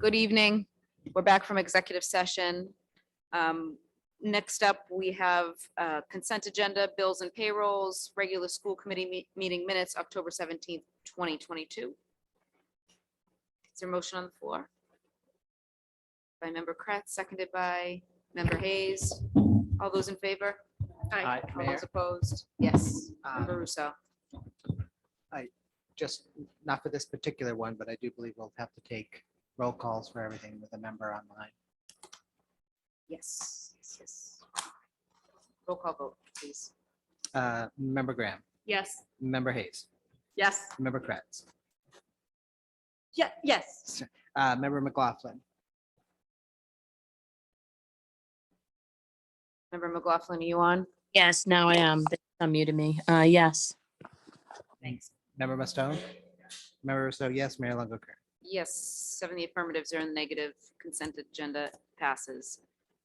Good evening. We're back from executive session. Next up, we have consent agenda, bills and payrolls, regular school committee meeting minutes, October 17th, 2022. Is there a motion on the floor? By member Kratz, seconded by member Hayes. All those in favor? Aye. All those opposed? Yes. Member Russo. Just not for this particular one, but I do believe we'll have to take roll calls for everything with a member online. Yes. Yes. Roll call vote, please. Member Graham, Yes. member Hayes, Yes. member Kratz, Yes. member McLaughlin, Member McLaughlin, are you on? Yes, now I am. They unmuted me. Yes. Thanks. member Mustone, member Rousseau, yes, Mayor Longo-Kern. Yes, 7 the affirmative, 0 in the negative. Consent agenda passes.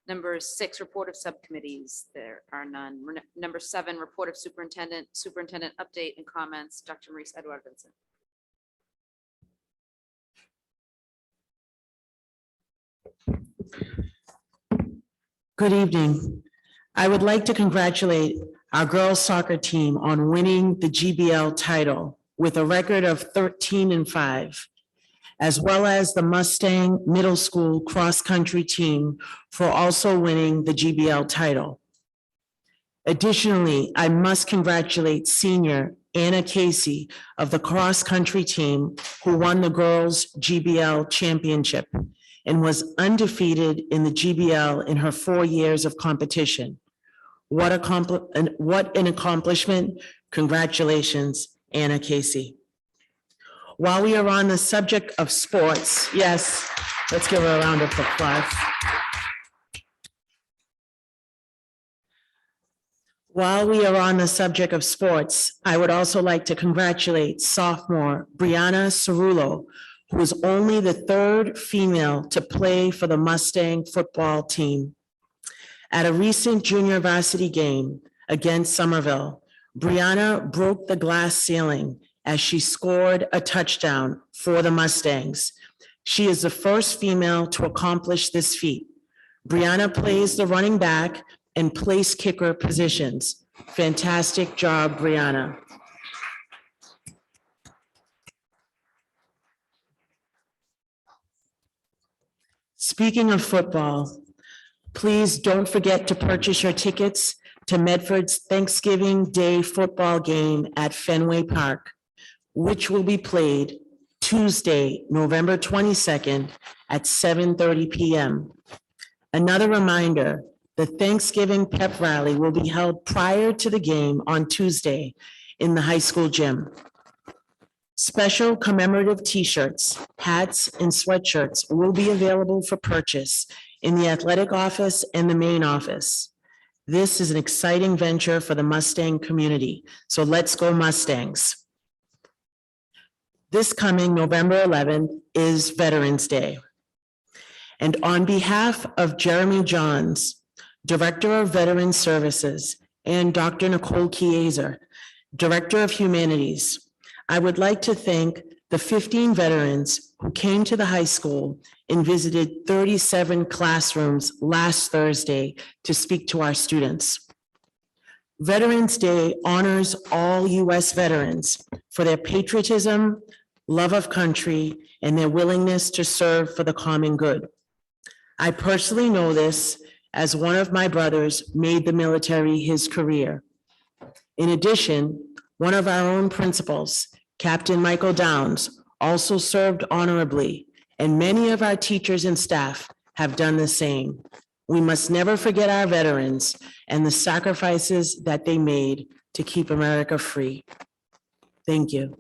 Number 6, report of subcommittees. There are none. Number 7, report of superintendent update and comments. Dr. Maurice Edouard Vincent. Good evening. I would like to congratulate our girls soccer team on winning the GBL title with a record of 13-5, as well as the Mustang Middle School cross-country team for also winning the GBL title. Additionally, I must congratulate senior Anna Casey of the cross-country team who won the girls GBL championship and was undefeated in the GBL in her 4 years of competition. What an accomplishment. Congratulations, Anna Casey. While we are on the subject of sports, yes, let's give her a round of applause. While we are on the subject of sports, I would also like to congratulate sophomore Brianna Cerullo, who is only the 3rd female to play for the Mustang football team. At a recent junior varsity game against Somerville, Brianna broke the glass ceiling as she scored a touchdown for the Mustangs. She is the first female to accomplish this feat. Brianna plays the running back and place kicker positions. Fantastic job, Brianna. Speaking of football, please don't forget to purchase your tickets to Medford's Thanksgiving Day football game at Fenway Park, which will be played Tuesday, November 22nd at 7:30 p.m. Another reminder, the Thanksgiving pep rally will be held prior to the game on Tuesday in the high school gym. Special commemorative t-shirts, hats, and sweatshirts will be available for purchase in the athletic office and the main office. This is an exciting venture for the Mustang community, so let's go Mustangs. This coming November 11th is Veterans Day. And on behalf of Jeremy Johns, Director of Veteran Services, and Dr. Nicole Chiesa, Director of Humanities, I would like to thank the 15 veterans who came to the high school and visited 37 classrooms last Thursday to speak to our students. Veterans Day honors all U.S. veterans for their patriotism, love of country, and their willingness to serve for the common good. I personally know this as one of my brothers made the military his career. In addition, one of our own principals, Captain Michael Downs, also served honorably, and many of our teachers and staff have done the same. We must never forget our veterans and the sacrifices that they made to keep America free. Thank you.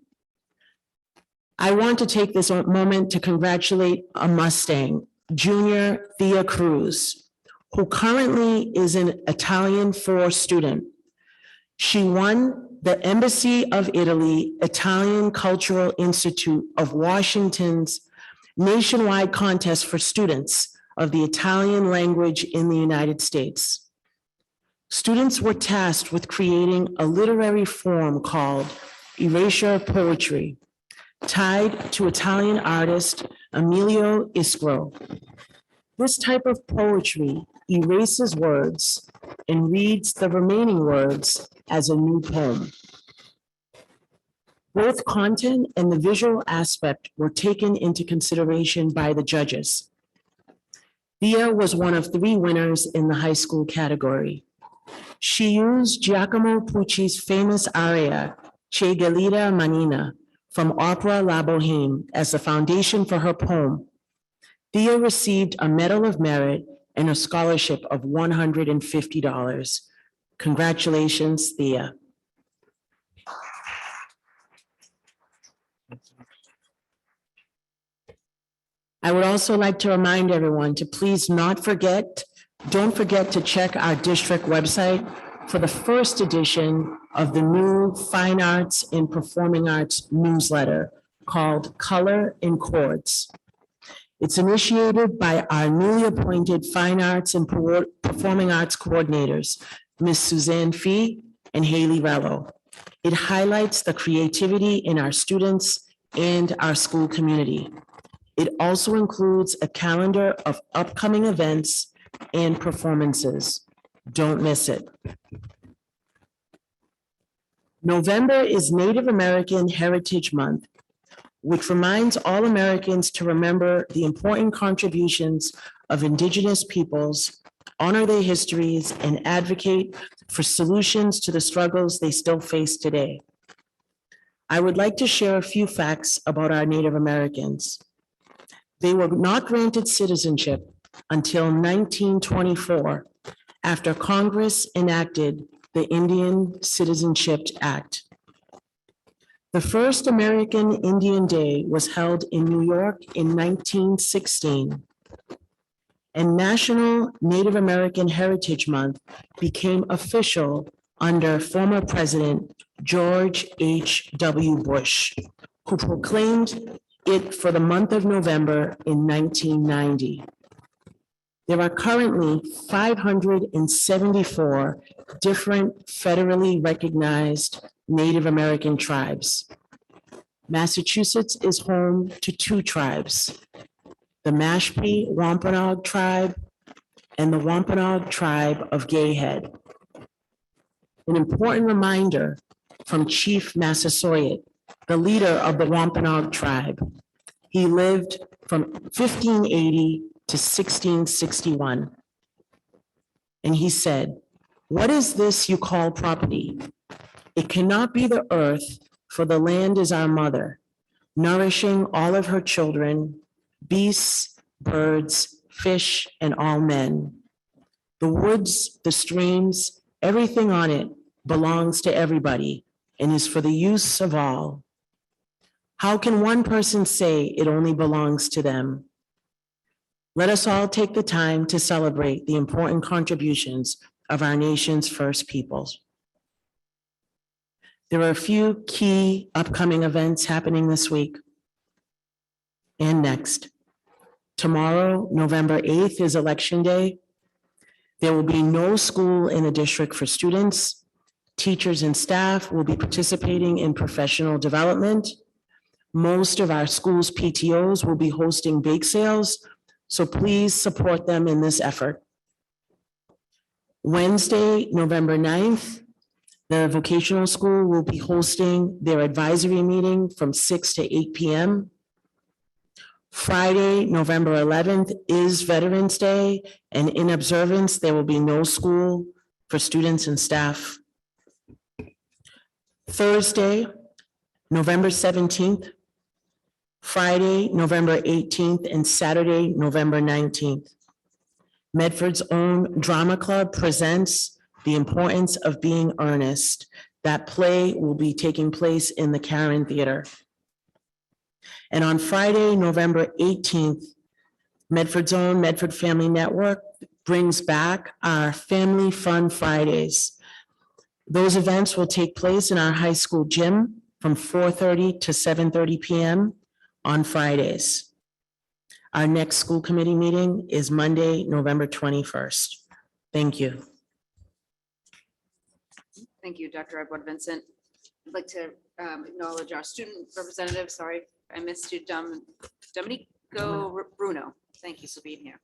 I want to take this moment to congratulate a Mustang, Junior Thea Cruz, who currently is an Italian 4 student. She won the Embassy of Italy Italian Cultural Institute of Washington's nationwide contest for students of the Italian language in the United States. Students were tasked with creating a literary form called erasure poetry, tied to Italian artist Emilio Iskro. This type of poetry erases words and reads the remaining words as a new poem. Both content and the visual aspect were taken into consideration by the judges. Thea was one of 3 winners in the high school category. She used Giacomo Pucci's famous aria, Che Gelida Manina, from opera La Boheme as the foundation for her poem. Thea received a Medal of Merit and a scholarship of $150. Congratulations, Thea. I would also like to remind everyone to please don't forget to check our district website for the first edition of the new Fine Arts and Performing Arts newsletter called Color in Chords. It's initiated by our newly appointed Fine Arts and Performing Arts coordinators, Ms. Suzanne Fee and Haley Rello. It highlights the creativity in our students and our school community. It also includes a calendar of upcoming events and performances. Don't miss it. November is Native American Heritage Month, which reminds all Americans to remember the important contributions of Indigenous peoples, honor their histories, and advocate for solutions to the struggles they still face today. I would like to share a few facts about our Native Americans. They were not granted citizenship until 1924, after Congress enacted the Indian Citizenship Act. The first American Indian Day was held in New York in 1916, and National Native American Heritage Month became official under former President George H.W. Bush, who proclaimed it for the month of November in 1990. There are currently 574 different federally recognized Native American tribes. Massachusetts is home to 2 tribes, the Mashpee Wampanoag tribe and the Wampanoag tribe of Gayhead. An important reminder from Chief Massasoit, the leader of the Wampanoag tribe. He lived from 1580 to 1661. And he said, "What is this you call property? It cannot be the earth, for the land is our mother, nourishing all of her children, beasts, birds, fish, and all men. The woods, the streams, everything on it belongs to everybody and is for the use of all. How can one person say it only belongs to them? Let us all take the time to celebrate the important contributions of our nation's first peoples." There are a few key upcoming events happening this week and next. Tomorrow, November 8th, is Election Day. There will be no school in the district for students. Teachers and staff will be participating in professional development. Most of our schools' PTOs will be hosting bake sales, so please support them in this effort. Wednesday, November 9th, the vocational school will be hosting their advisory meeting from 6 to 8 p.m. Friday, November 11th is Veterans Day, and in observance, there will be no school for students and staff. Thursday, November 17th, Friday, November 18th, and Saturday, November 19th. Medford's own drama club presents The Importance of Being Earnest. That play will be taking place in the Karen Theater. And on Friday, November 18th, Medford's own Medford Family Network brings back our Family Fun Fridays. Those events will take place in our high school gym from 4:30 to 7:30 p.m. on Fridays. Our next school committee meeting is Monday, November 21st. Thank you. Thank you, Dr. Edward Vincent. I'd like to acknowledge our student representative. Sorry, I missed you, Dominique go Bruno. Thank you for being here.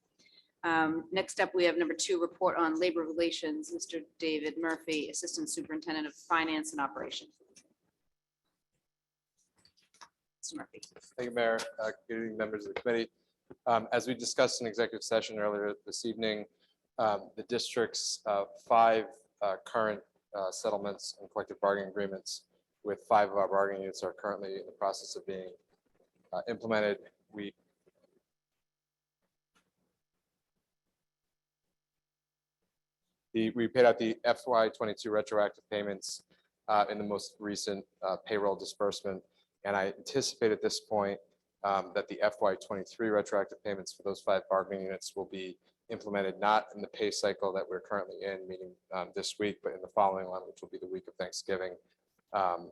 Next up, we have number 2, report on labor relations. Mr. David Murphy, Assistant Superintendent of Finance and Operations. Mr. Murphy. Thank you, Mayor. Good evening, members of the committee. As we discussed in executive session earlier this evening, the district's 5 current settlements and collective bargaining agreements with 5 of our bargaining units are currently in the process of being implemented. We paid out the FY22 retroactive payments in the most recent payroll disbursement. And I anticipate at this point that the FY23 retroactive payments for those 5 bargaining units will be implemented not in the pay cycle that we're currently in, meaning this week, but in the following one, which will be the week of Thanksgiving. That's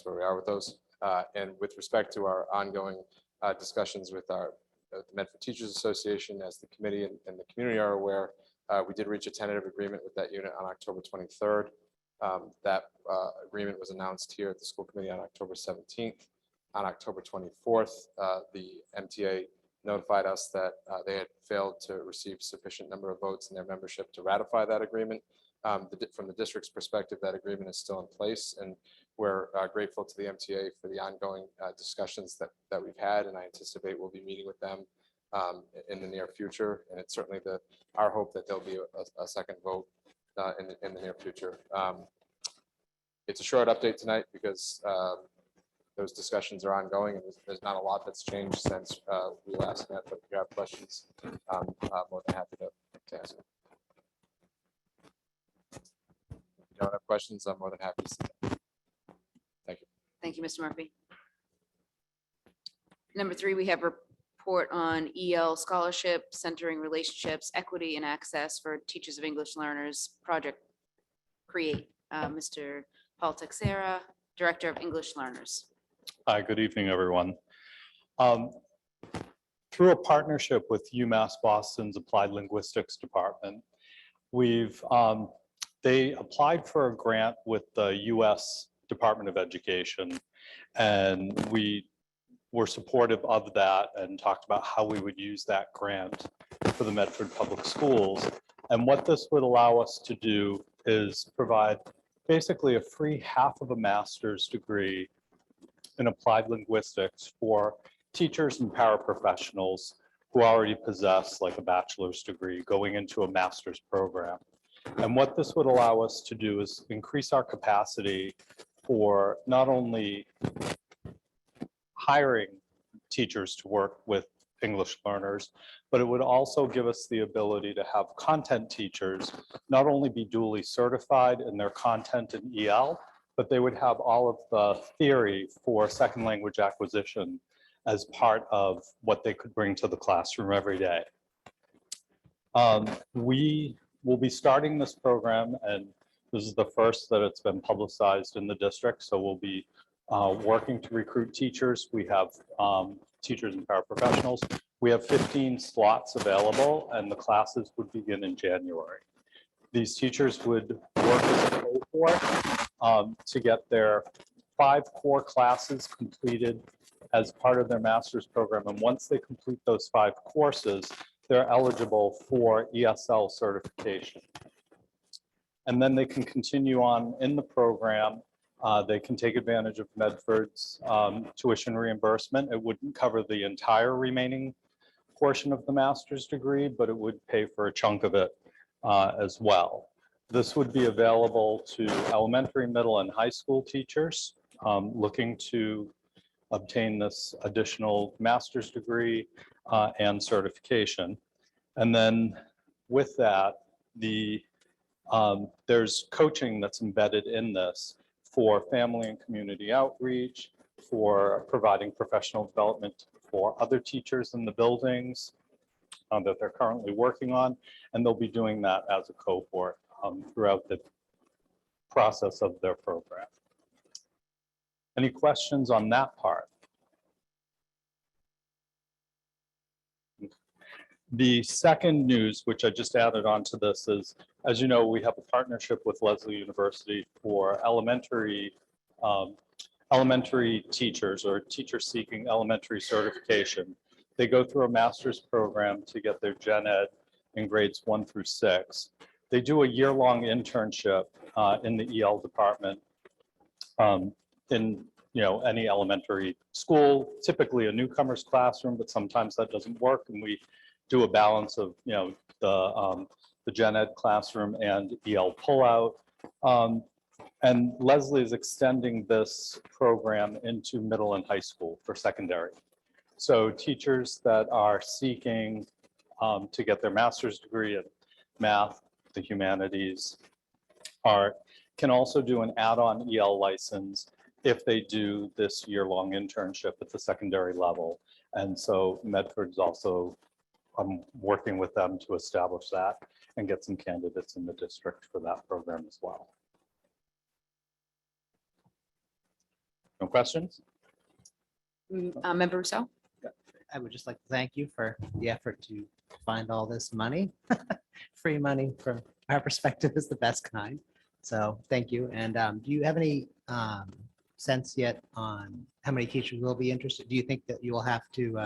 where we are with those. And with respect to our ongoing discussions with the Medford Teachers Association, as the committee and the community are aware, we did reach a tentative agreement with that unit on October 23rd. That agreement was announced here at the school committee on October 17th. On October 24th, the MTA notified us that they had failed to receive sufficient number of votes in their membership to ratify that agreement. From the district's perspective, that agreement is still in place, and we're grateful to the MTA for the ongoing discussions that we've had, and I anticipate we'll be meeting with them in the near future. And it's certainly our hope that there'll be a second vote in the near future. It's a short update tonight because those discussions are ongoing, and there's not a lot that's changed since we last met. But if you have questions, I'm more than happy to answer. If you don't have questions, I'm more than happy to see them. Thank you. Thank you, Mr. Murphy. Number 3, we have report on EL scholarship, centering relationships, equity, and access for teachers of English learners, Project Create. Mr. Paul Texera, Director of English Learners. Hi, good evening, everyone. Through a partnership with UMass Boston's Applied Linguistics Department, they applied for a grant with the U.S. Department of Education, and we were supportive of that and talked about how we would use that grant for the Medford Public Schools. And what this would allow us to do is provide basically a free half of a master's degree in applied linguistics for teachers and paraprofessionals who already possess like a bachelor's degree going into a master's program. And what this would allow us to do is increase our capacity for not only hiring teachers to work with English learners, but it would also give us the ability to have content teachers not only be duly certified in their content in EL, but they would have all of the theory for second language acquisition as part of what they could bring to the classroom every day. We will be starting this program, and this is the first that it's been publicized in the district, so we'll be working to recruit teachers. We have teachers and paraprofessionals. We have 15 slots available, and the classes would begin in January. These teachers would work as a cohort to get their 5 core classes completed as part of their master's program. And once they complete those 5 courses, they're eligible for ESL certification. And then they can continue on in the program. They can take advantage of Medford's tuition reimbursement. It wouldn't cover the entire remaining portion of the master's degree, but it would pay for a chunk of it as well. This would be available to elementary, middle, and high school teachers looking to obtain this additional master's degree and certification. And then with that, there's coaching that's embedded in this for family and community outreach, for providing professional development for other teachers in the buildings that they're currently working on, and they'll be doing that as a cohort throughout the process of their program. Any questions on that part? The second news, which I just added onto this, is, as you know, we have a partnership with Lesley University for elementary elementary teachers or teachers seeking elementary certification. They go through a master's program to get their gen ed in grades 1 through 6. They do a year-long internship in the EL department in any elementary school, typically a newcomer's classroom, but sometimes that doesn't work, and we do a balance of the gen ed classroom and EL pullout. And Leslie is extending this program into middle and high school for secondary. So teachers that are seeking to get their master's degree in math, the humanities, art, can also do an add-on EL license if they do this year-long internship at the secondary level. And so Medford's also working with them to establish that and get some candidates in the district for that program as well. No questions? Member Rousseau? I would just like to thank you for the effort to find all this money. Free money from our perspective is the best kind. So thank you. And do you have any sense yet on how many teachers will be interested? Do you think that you will have to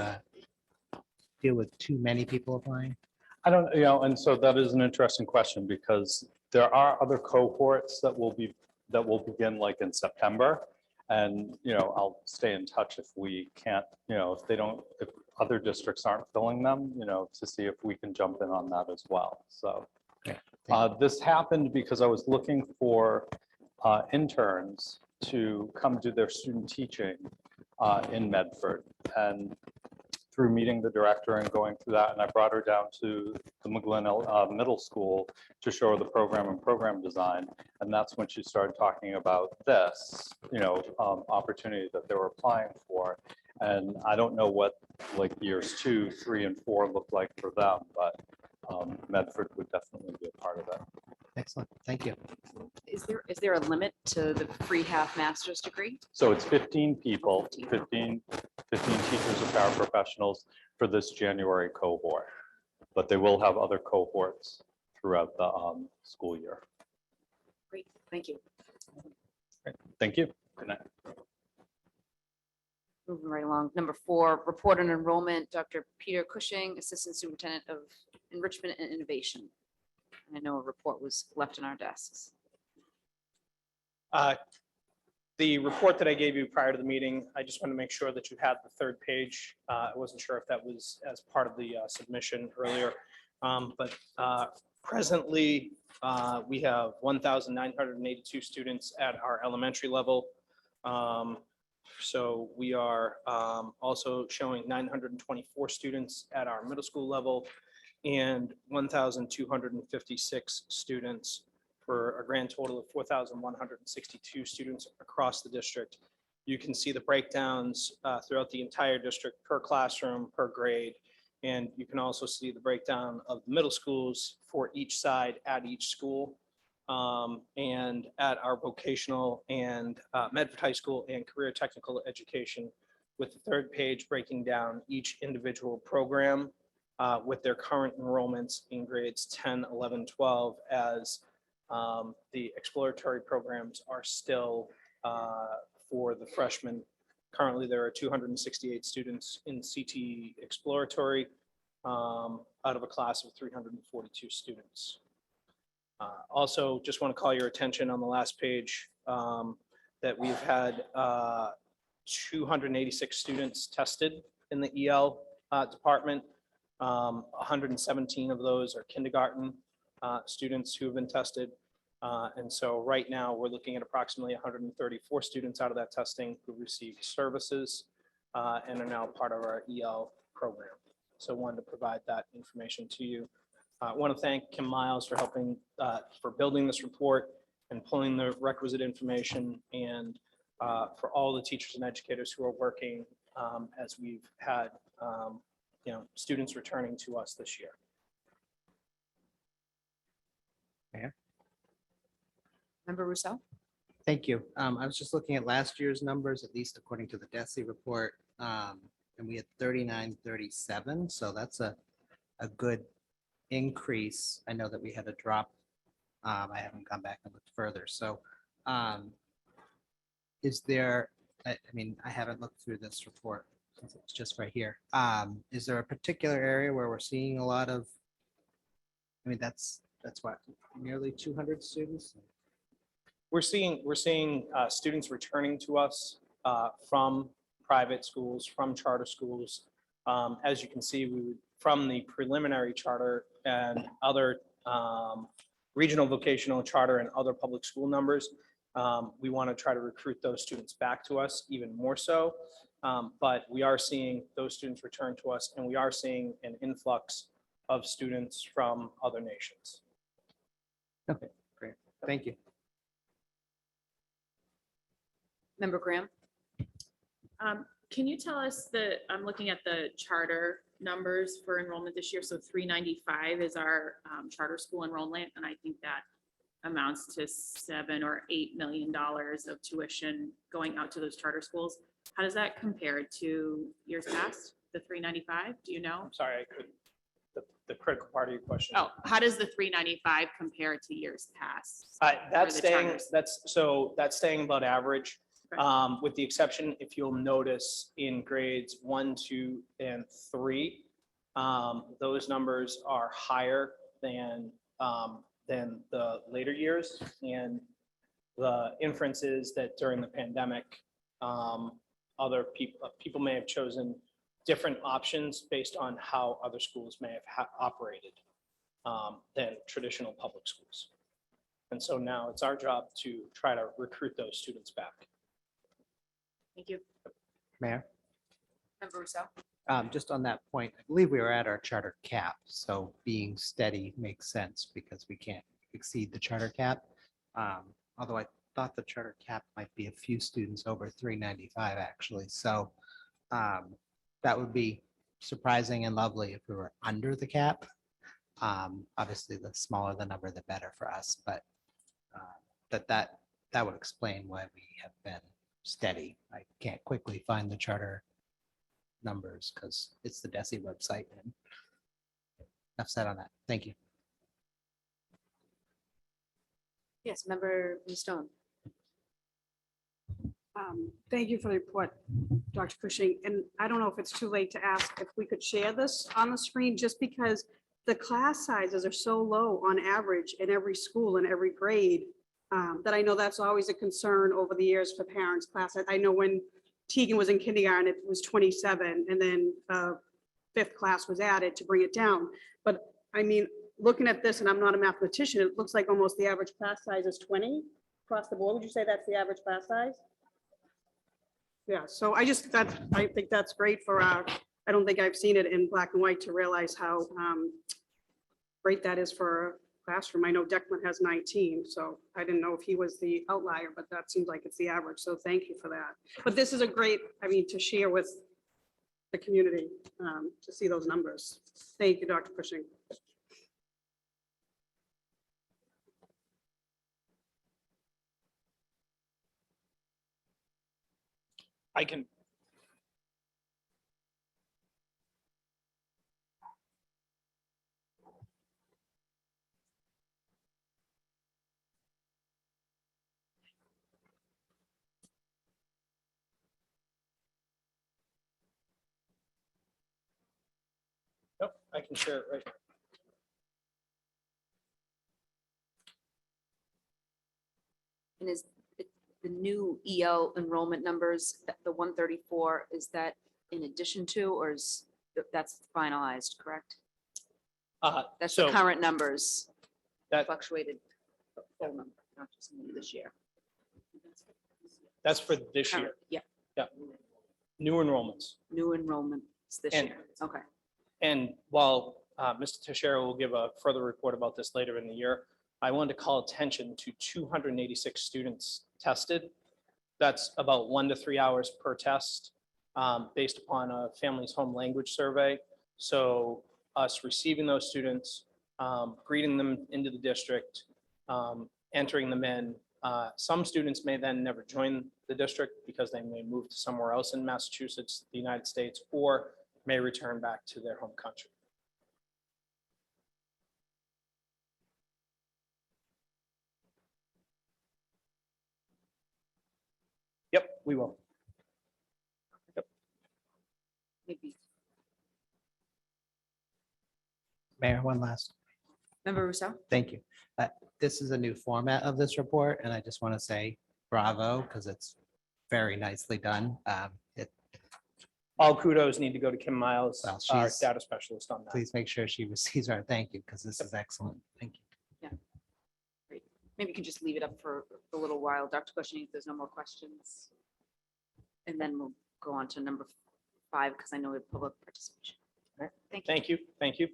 deal with too many people applying? I don't, and so that is an interesting question because there are other cohorts that will begin like in September. And, I'll stay in touch if we can't, if other districts aren't filling them, to see if we can jump in on that as well. So this happened because I was looking for interns to come do their student teaching in Medford. And through meeting the director and going through that, and I brought her down to the McGlynn Middle School to show her the program and program design. And that's when she started talking about this, opportunity that they were applying for. And I don't know what like years 2, 3, and 4 look like for them, but Medford would definitely be a part of it. Excellent. Thank you. Is there a limit to the free half master's degree? So it's 15 people, 15 teachers or paraprofessionals for this January cohort, but they will have other cohorts throughout the school year. Great, thank you. Thank you. Good night. Moving right along. Number 4, report on enrollment, Dr. Peter Cushing, Assistant Superintendent of Enrichment and Innovation. And I know a report was left in our desks. The report that I gave you prior to the meeting, I just want to make sure that you had the 3rd page. I wasn't sure if that was as part of the submission earlier. But presently, we have 1,982 students at our elementary level. So we are also showing 924 students at our middle school level and 1,256 students for a grand total of 4,162 students across the district. You can see the breakdowns throughout the entire district per classroom, per grade. And you can also see the breakdown of the middle schools for each side at each school. And at our vocational and Medford High School and career technical education, with the 3rd page breaking down each individual program with their current enrollments in grades 10, 11, 12, as the exploratory programs are still for the freshmen. Currently, there are 268 students in CT exploratory out of a class of 342 students. Also, just want to call your attention on the last page that we've had 286 students tested in the EL department. 117 of those are kindergarten students who have been tested. And so right now we're looking at approximately 134 students out of that testing who received services and are now part of our EL program. So wanted to provide that information to you. I want to thank Kim Miles for helping for building this report and pulling the requisite information, and for all the teachers and educators who are working as we've had students returning to us this year. Member Rousseau? Thank you. I was just looking at last year's numbers, at least according to the DESI report, and we had 3937. So that's a good increase. I know that we had a drop. I haven't gone back and looked further. So is there, I mean, I haven't looked through this report since it's just right here. Is there a particular area where we're seeing a lot of? I mean, that's what, nearly 200 students? We're seeing students returning to us from private schools, from charter schools. As you can see, from the preliminary charter and other regional vocational charter and other public school numbers, we want to try to recruit those students back to us even more so. But we are seeing those students return to us, and we are seeing an influx of students from other nations. Okay, great. Thank you. Member Graham? Can you tell us I'm looking at the charter numbers for enrollment this year. So 395 is our charter school enrollment. And I think that amounts to $7 or $8 million of tuition going out to those charter schools. How does that compare to years past, the 395? Do you know? I'm sorry, I couldn't, the critical part of your question. Oh, how does the 395 compare to years past? That's for the staying, charters? that's staying about average. Okay. With the exception, if you'll notice in grades 1, 2, and 3, those numbers are higher than the later years. And the inference is that during the pandemic, other people may have chosen different options based on how other schools may have operated than traditional public schools. And so now it's our job to try to recruit those students back. Thank you. Mayor? Member Rousseau? Just on that point, I believe we were at our charter cap, so being steady makes sense because we can't exceed the charter cap. Although I thought the charter cap might be a few students over 395 actually, so that would be surprising and lovely if we were under the cap. Obviously, the smaller the number, the better for us, but that would explain why we have been steady. I can't quickly find the charter numbers because it's the DESI website. And enough said on that. Thank you. Yes, Member Ms. Stone? Thank you for the report, Dr. Cushing. And I don't know if it's too late to ask if we could share this on the screen, just because the class sizes are so low on average in every school and every grade, that I know that's always a concern over the years for parents. I know when Tegan was in kindergarten, it was 27, and then fifth class was added to bring it down. But I mean, looking at this, and I'm not a mathematician, it looks like almost the average class size is 20 across the board. Would you say that's the average class size? Yeah, so I think that's great for I don't think I've seen it in black and white to realize how great that is for a classroom. I know Declan has 19, so I didn't know if he was the outlier, but that seems like it's the average. So thank you for that. But this is a great, to share with the community to see those numbers. Thank you, Dr. Cushing. I can. Yep, I can share it right now. And is the new EL enrollment numbers, the 134, is that in addition to, or is that's finalized, correct? That's the So current numbers, that fluctuated full number, not just new this year. that's for this Current, year, yeah, new enrollments. new enrollments this And- year. Okay. And while Mr. Teixeira will give a further report about this later in the year, I wanted to call attention to 286 students tested. That's about 1 to 3 hours per test, based upon a family's home language survey. So us receiving those students, greeting them into the district, entering them in. Some students may then never join the district because they may move to somewhere else in Massachusetts, the United States, or may return back to their home country. Yep, we will. maybe. Mayor, one last, Member Rousseau? thank you. This is a new format of this report, and I just want to say bravo, because it's very nicely done. All kudos need to go to Kim Miles, Well, our she's- data specialist on that. Please make sure she receives our thank you, because this is excellent. Thank you. Maybe you can just leave it up for a little while, Dr. Cushing, if there's no more questions. And then we'll go on to number 5, because I know we have public participation. All right. Thank you. Thank you, thank you.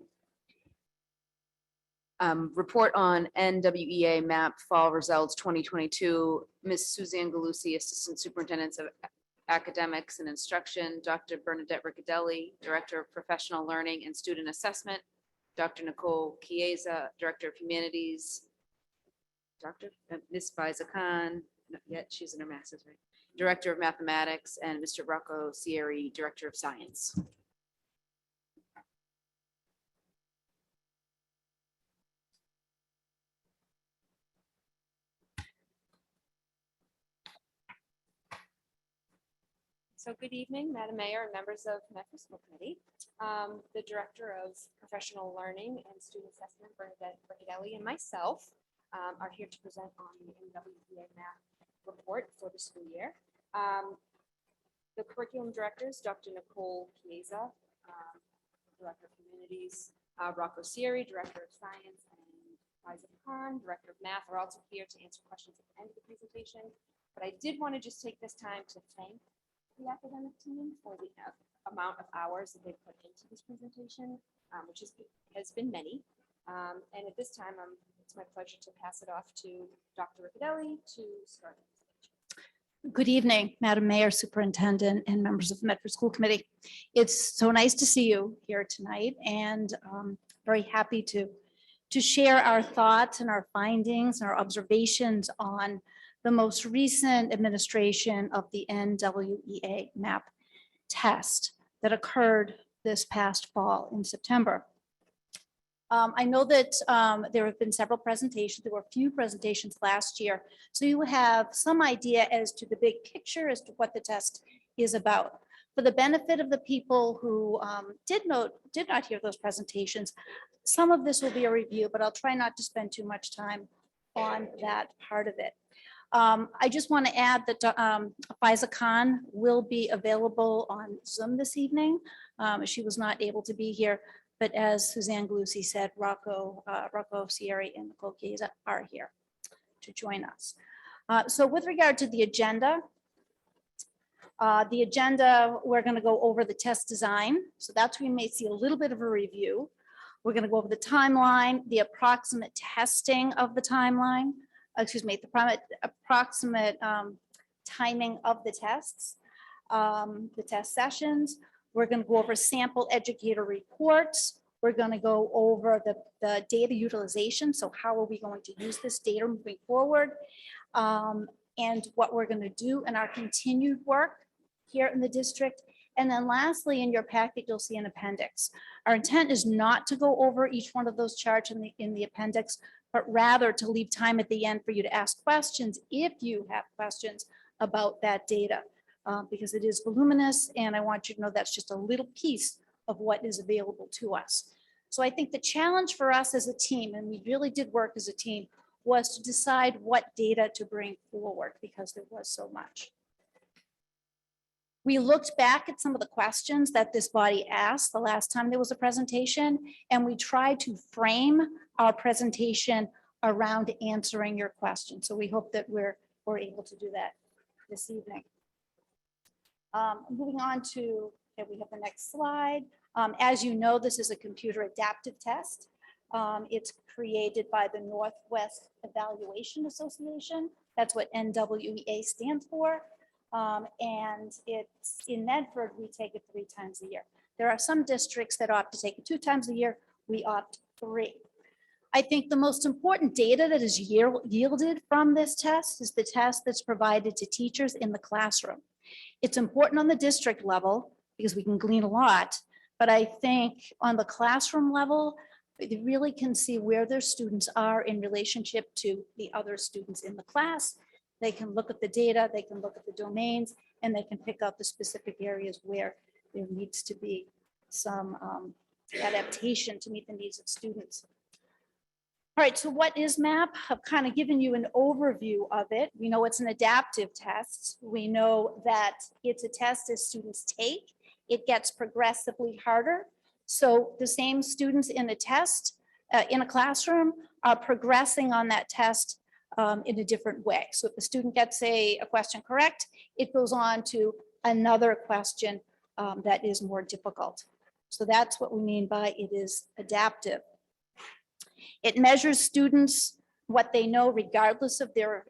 Report on NWEA MAP Fall Results 2022. Ms. Suzanne Galucci, Assistant Superintendent of Academics and Instruction, Dr. Bernadette Riccadelli, Director of Professional Learning and Student Assessment, Dr. Nicole Chiesa, Director of Humanities, Ms. Faiza Khan, not yet, she's in her master's, right? Director of Mathematics, and Mr. Rocco Sierri, Director of Science. So good evening, Madam Mayor and members of Medford School Committee. The Director of Professional Learning and Student Assessment, Bernadette Riccadelli, and myself are here to present on the NWEA MAP report for the school year. The curriculum directors, Dr. Nicole Chiesa, Director of Humanities, Rocco Sierri, Director of Science, and Faiza Khan, Director of Math, are also here to answer questions at the end of the presentation. But I did want to just take this time to thank the academic team for the amount of hours that they put into this presentation, which has been many. And at this time, it's my pleasure to pass it off to Dr. Riccadelli to start. Good evening, Madam Mayor, Superintendent, and members of the Medford School Committee. It's so nice to see you here tonight, and very happy to share our thoughts and our findings and our observations on the most recent administration of the NWEA MAP test that occurred this past fall in September. I know that there have been several presentations. There were a few presentations last year. So you have some idea as to the big picture as to what the test is about. For the benefit of the people who did not hear those presentations, some of this will be a review, but I'll try not to spend too much time on that part of it. I just want to add that Faiza Khan will be available on Zoom this evening. She was not able to be here, but as Suzanne Galucci said, Rocco Sierri and Nicole Chiesa are here to join us. So with regard to the agenda, we're going to go over the test design. So that's where you may see a little bit of a review. We're going to go over the timeline, the approximate testing of the timeline, the approximate timing of the tests, the test sessions. We're going to go over sample educator reports. We're going to go over the data utilization. So how are we going to use this data moving forward? And what we're going to do in our continued work here in the district. And then lastly, in your packet, you'll see an appendix. Our intent is not to go over each one of those charts in the appendix, but rather to leave time at the end for you to ask questions if you have questions about that data, because it is voluminous, and I want you to know that's just a little piece of what is available to us. So I think the challenge for us as a team, and we really did work as a team, was to decide what data to bring forward because there was so much. We looked back at some of the questions that this body asked the last time there was a presentation, and we tried to frame our presentation around answering your questions. So we hope that we're able to do that this evening. Moving on to, okay, we have the next slide. As you know, this is a computer adaptive test. It's created by the Northwest Evaluation Association. That's what NWEA stands for. And it's in Medford, we take it 3 times a year. There are some districts that opt to take it 2 times a year. We opt 3. I think the most important data that is yielded from this test is the test that's provided to teachers in the classroom. It's important on the district level because we can glean a lot, but I think on the classroom level, they really can see where their students are in relationship to the other students in the class. They can look at the data, they can look at the domains, and they can pick out the specific areas where there needs to be some adaptation to meet the needs of students. All right, so what is MAP? I've kind of given you an overview of it. We know it's an adaptive test. We know that it's a test as students take. It gets progressively harder. So the same students in a test, in a classroom, are progressing on that test in a different way. So if the student gets a question correct, it goes on to another question that is more difficult. So that's what we mean by it is adaptive. It measures students what they know regardless of their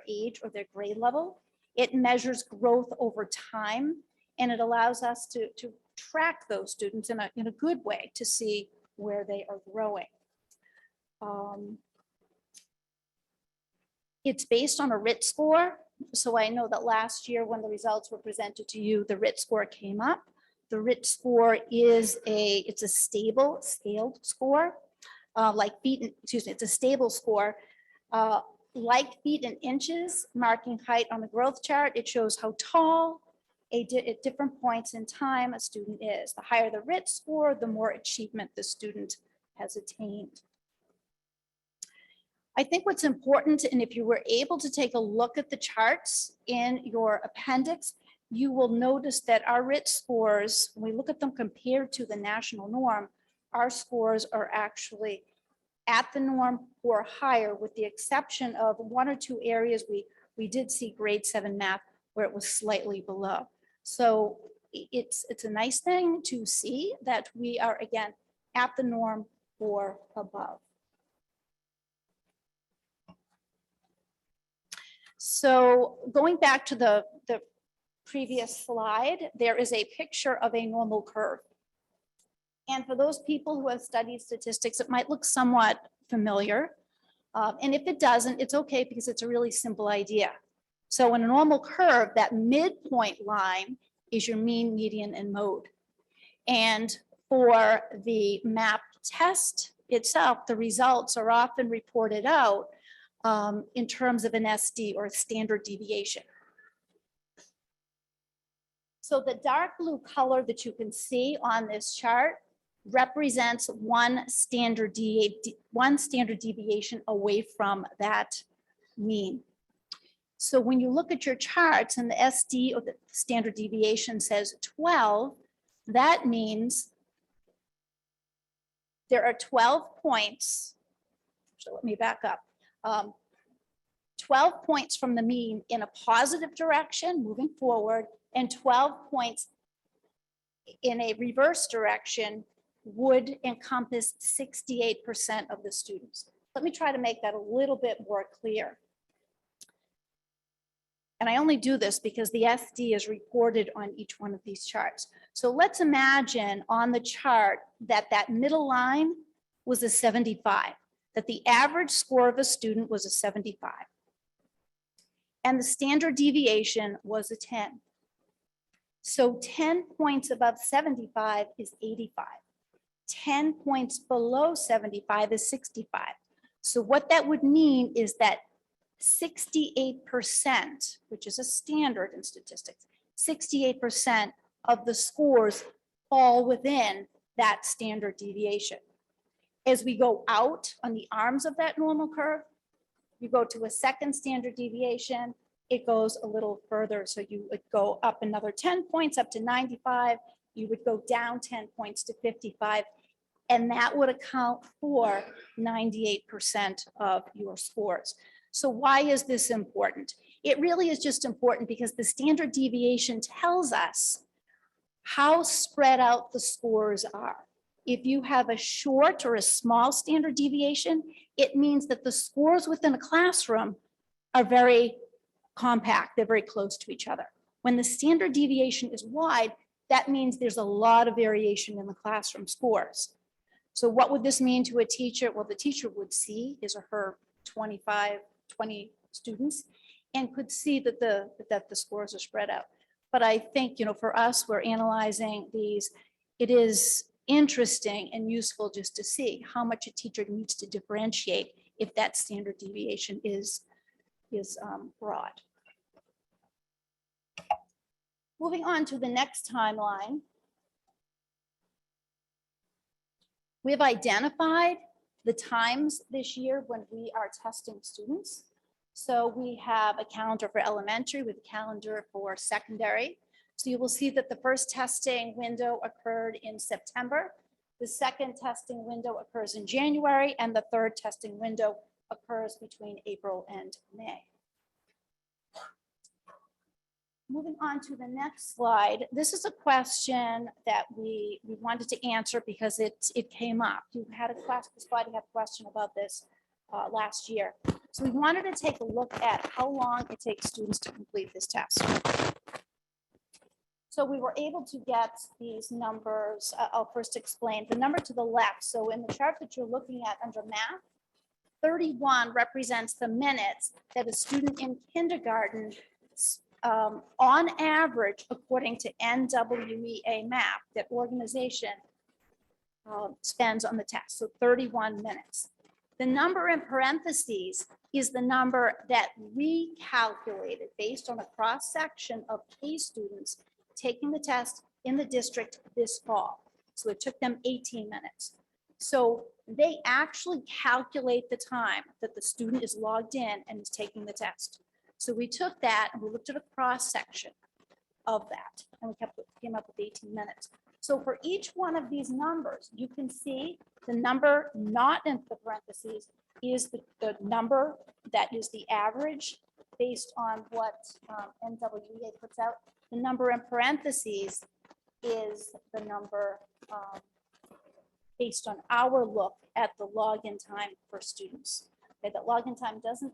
age or their grade level. It measures growth over time, and it allows us to track those students in a good way to see where they are growing. It's based on a RIT score. So I know that last year when the results were presented to you, the RIT score came up. The RIT score is it's a stable scaled score. It's a stable score, like feet and inches, marking height on the growth chart. It shows how tall at different points in time a student is. The higher the RIT score, the more achievement the student has attained. I think what's important, and if you were able to take a look at the charts in your appendix, you will notice that our RIT scores, when we look at them compared to the national norm, our scores are actually at the norm or higher, with the exception of one or two areas we did see grade 7 math where it was slightly below. So it's a nice thing to see that we are, again, at the norm or above. So going back to the previous slide, there is a picture of a normal curve. And for those people who have studied statistics, it might look somewhat familiar. And if it doesn't, it's okay because it's a really simple idea. So in a normal curve, that midpoint line is your mean, median, and mode. And for the MAP test itself, the results are often reported out in terms of an SD, or standard deviation. So the dark blue color that you can see on this chart represents one standard deviation away from that mean. So when you look at your charts and the SD, or the standard deviation, says 12, that means there are 12 points. So let me back up. 12 points from the mean in a positive direction moving forward, and 12 points in a reverse direction would encompass 68% of the students. Let me try to make that a little bit more clear. And I only do this because the SD is reported on each one of these charts. So let's imagine on the chart that that middle line was a 75, that the average score of a student was a 75. And the standard deviation was a 10. So 10 points above 75 is 85. 10 points below 75 is 65. So what that would mean is that 68%, which is a standard in statistics, 68% of the scores fall within that standard deviation. As we go out on the arms of that normal curve, you go to a second standard deviation, it goes a little further. So you would go up another 10 points up to 95, you would go down 10 points to 55, and that would account for 98% of your scores. So why is this important? It really is just important because the standard deviation tells us how spread out the scores are. If you have a short or a small standard deviation, it means that the scores within a classroom are very compact, they're very close to each other. When the standard deviation is wide, that means there's a lot of variation in the classroom scores. So what would this mean to a teacher? Well, the teacher would see his or her 20 students and could see that the scores are spread out. But I think, for us, we're analyzing these. It is interesting and useful just to see how much a teacher needs to differentiate if that standard deviation is broad. Moving on to the next timeline. We have identified the times this year when we are testing students. So we have a calendar for elementary with a calendar for secondary. So you will see that the first testing window occurred in September. The second testing window occurs in January, and the third testing window occurs between April and May. Moving on to the next slide, this is a question that we wanted to answer because it came up. You had a question, this body had a question about this last year. So we wanted to take a look at how long it takes students to complete this test. So we were able to get these numbers. I'll first explain the number to the left. So in the chart that you're looking at under math, 31 represents the minutes that a student in kindergarten on average, according to NWEA MAP, that organization spends on the test, so 31 minutes. The number in parentheses is the number that we calculated based on a cross-section of K students taking the test in the district this fall. So it took them 18 minutes. So they actually calculate the time that the student is logged in and is taking the test. So we took that and we looked at a cross section of that and we came up with 18 minutes. So for each one of these numbers, you can see the number not in the parentheses is the number that is the average based on what NWEA puts out. The number in parentheses is the number based on our look at the login time for students. Okay, that login time does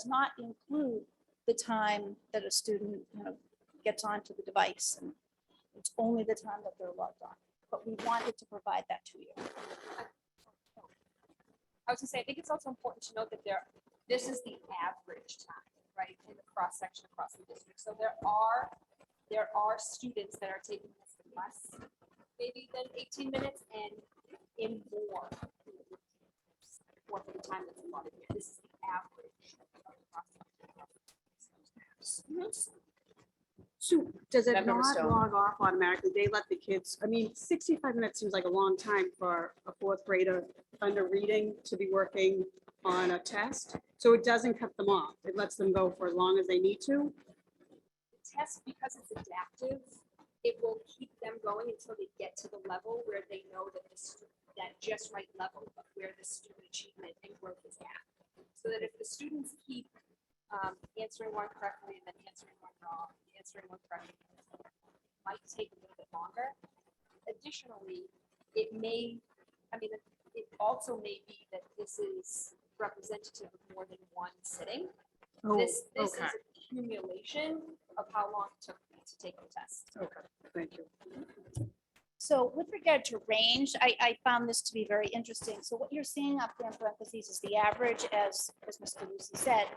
not include the time that a student gets onto the device, and it's only the time that they're logged on. But we wanted to provide that to you. I was gonna say, I think it's also important to note that this is the average time, right, in the cross section across the district. So there are students that are taking this in less maybe than 18 minutes and in more. For the time that's allotted here. This is the average of the cross-section. So does it Member not Stone. log off automatically? They let the kids, I mean, 65 minutes seems like a long time for a fourth grader under reading to be working on a test. So it doesn't cut them off. It lets them go for as long as they need to. The test, because it's adaptive, it will keep them going until they get to the level where they know that that just right level of where the student achievement and growth is at. So that if the students keep answering one correctly and then answering one wrong, answering one correctly, it might take a little bit longer. Additionally, it also may be that this is representative of more than one sitting. This is accumulation of how long it took me to take the test. Okay, thank you. So with regard to range, I found this to be very interesting. So what you're seeing up there in parentheses is the average, as Mr. Lucy said.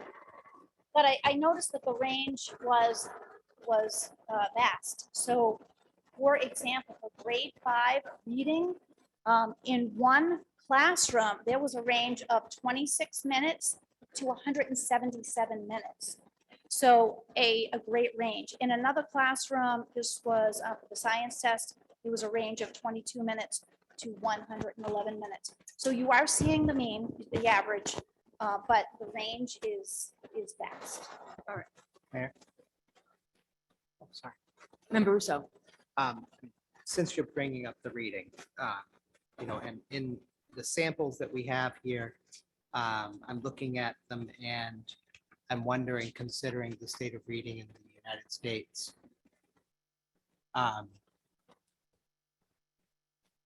But I noticed that the range was vast. So for example, for grade 5 reading, in one classroom, there was a range of 26 minutes to 177 minutes. So a great range. In another classroom, this was for the science test, it was a range of 22 minutes to 111 minutes. So you are seeing the mean, the average, but the range is vast. Mayor? Oh, sorry. Member Russo. Since you're bringing up the reading, and in the samples that we have here, I'm looking at them and I'm wondering, considering the state of reading in the United States,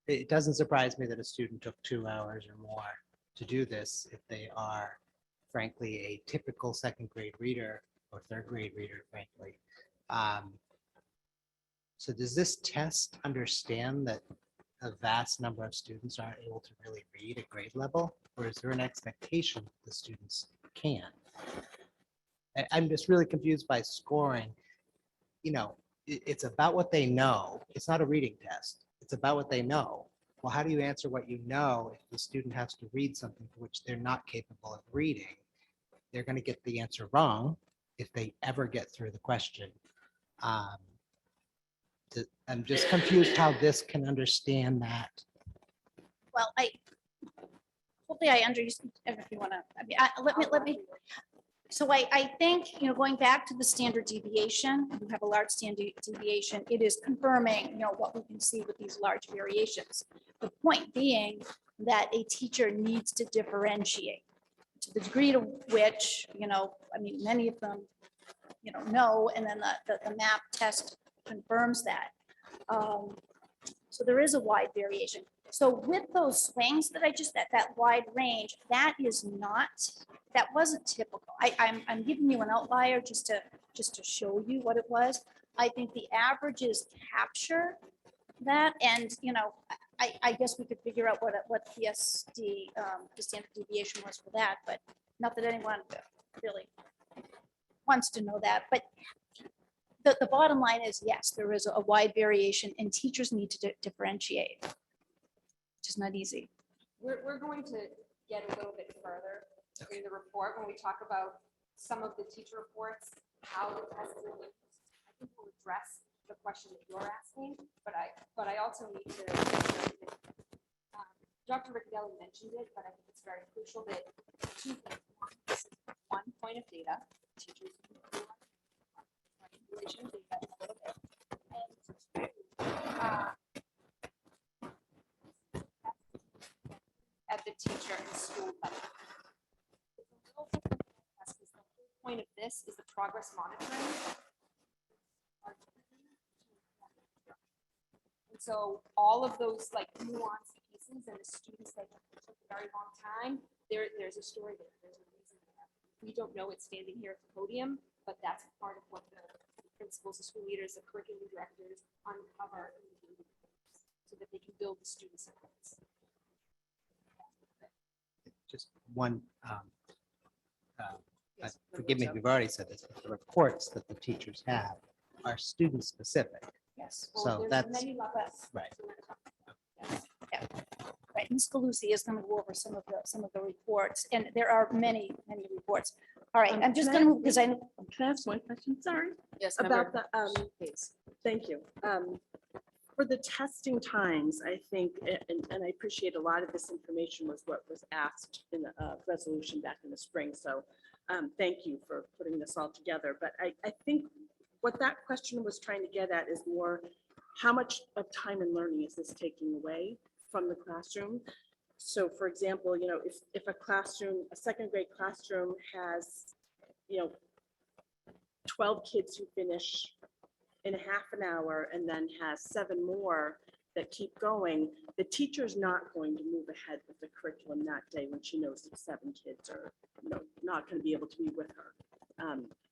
it doesn't surprise me that a student took 2 hours or more to do this if they are, frankly, a typical second grade reader or third grade reader, frankly. So does this test understand that a vast number of students aren't able to really read at grade level? Or is there an expectation that the students can? I'm just really confused by scoring. It's about what they know. It's not a reading test. It's about what they know. Well, how do you answer what you know if the student has to read something for which they're not capable of reading? They're going to get the answer wrong if they ever get through the question. I'm just confused how this can understand that well, hopefully I understand if you want to, I mean, let me. So I think, going back to the standard deviation, you have a large standard deviation, it is confirming, what we can see with these large variations. The point being that a teacher needs to differentiate to the degree to which, I mean, many of them, know, and then the MAP test confirms that. So there is a wide variation. So with those swings that that wide range, that wasn't typical. I'm giving you an outlier just to show you what it was. I think the averages capture that, and, I guess we could figure out what PSD, the standard deviation was for that, but not that anyone really wants to know that, but the bottom line is, yes, there is a wide variation and teachers need to differentiate. Which is not easy. We're going to get a little bit further in the report when we talk about some of the teacher reports, how the test is used. I think we'll address the question that you're asking, but I also need to make sure that, Dr. Riccadelli mentioned it, but I think it's very crucial that two things. This is one point of data. Teachers manipulation data a little bit. And at the teacher and school level. It's a little different because the whole point of this is the progress monitoring. And so all of those like nuanced pieces and the students that took a very long time, there's a story there. There's a reason there. We don't know it standing here at the podium, but that's part of what the principals, the school leaders, the curriculum directors uncover in the daily reports so that they can build the students' efforts. Just one, forgive me, we've already said this, but the reports that the teachers have are student specific. Yes. So there's that's, many levels. right. Right, Ms. Galusi is going to go over some of the reports, and there are many reports. All right, I'm just going to move because I. Can I ask one question? Sorry. Yes. About the, Please. thank you. For the testing times, I think, and I appreciate a lot of this information was what was asked in the resolution back in the spring. So thank you for putting this all together. But I think what that question was trying to get at is more, how much of time and learning is this taking away from the classroom? So for example, if a classroom, a second grade classroom has, 12 kids who finish in a half an hour and then has 7 more that keep going, the teacher's not going to move ahead with the curriculum that day when she knows that 7 kids are not going to be able to be with her.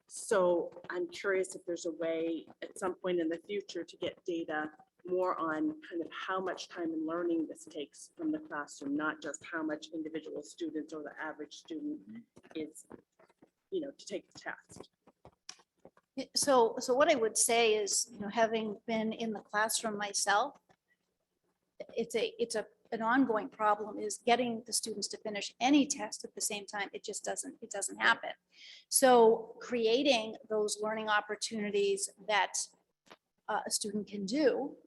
So I'm curious if there's a way at some point in the future to get data more on kind of how much time and learning this takes from the classroom, not just how much individual students or the average student is, to take the test. So what I would say is, having been in the classroom myself, it's an ongoing problem is getting the students to finish any test at the same time. It just doesn't happen. So creating those learning opportunities that a student can do,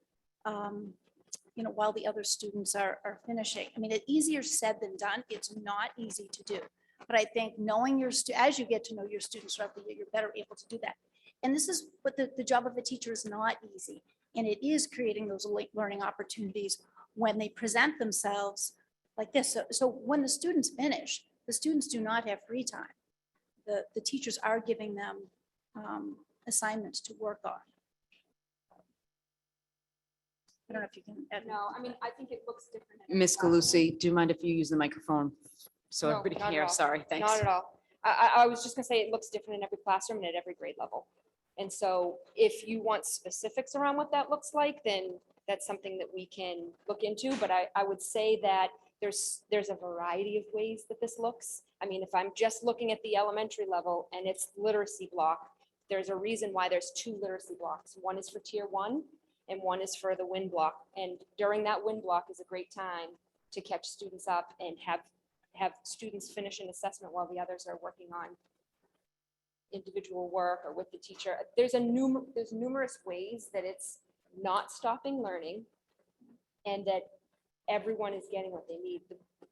while the other students are finishing. I mean, it's easier said than done. It's not easy to do. But I think knowing as you get to know your students throughout the year, you're better able to do that. And this is what the job of a teacher is not easy. And it is creating those learning opportunities when they present themselves like this. So when the students finish, the students do not have free time. The teachers are giving them assignments to work on. I don't know if you can. No, I mean, I think it looks different. Ms. Galusi, do you mind if you use the microphone? So No, everybody not can at hear. all. Sorry, thanks. Not at all. I was just gonna say it looks different in every classroom and at every grade level. And so if you want specifics around what that looks like, then that's something that we can look into. But I would say that there's a variety of ways that this looks. I mean, if I'm just looking at the elementary level and it's literacy block, there's a reason why there's 2 literacy blocks. One is for tier 1 and one is for the WIN block. And during that WIN block is a great time to catch students up and have students finish an assessment while the others are working on individual work or with the teacher. There's numerous ways that it's not stopping learning and that everyone is getting what they need.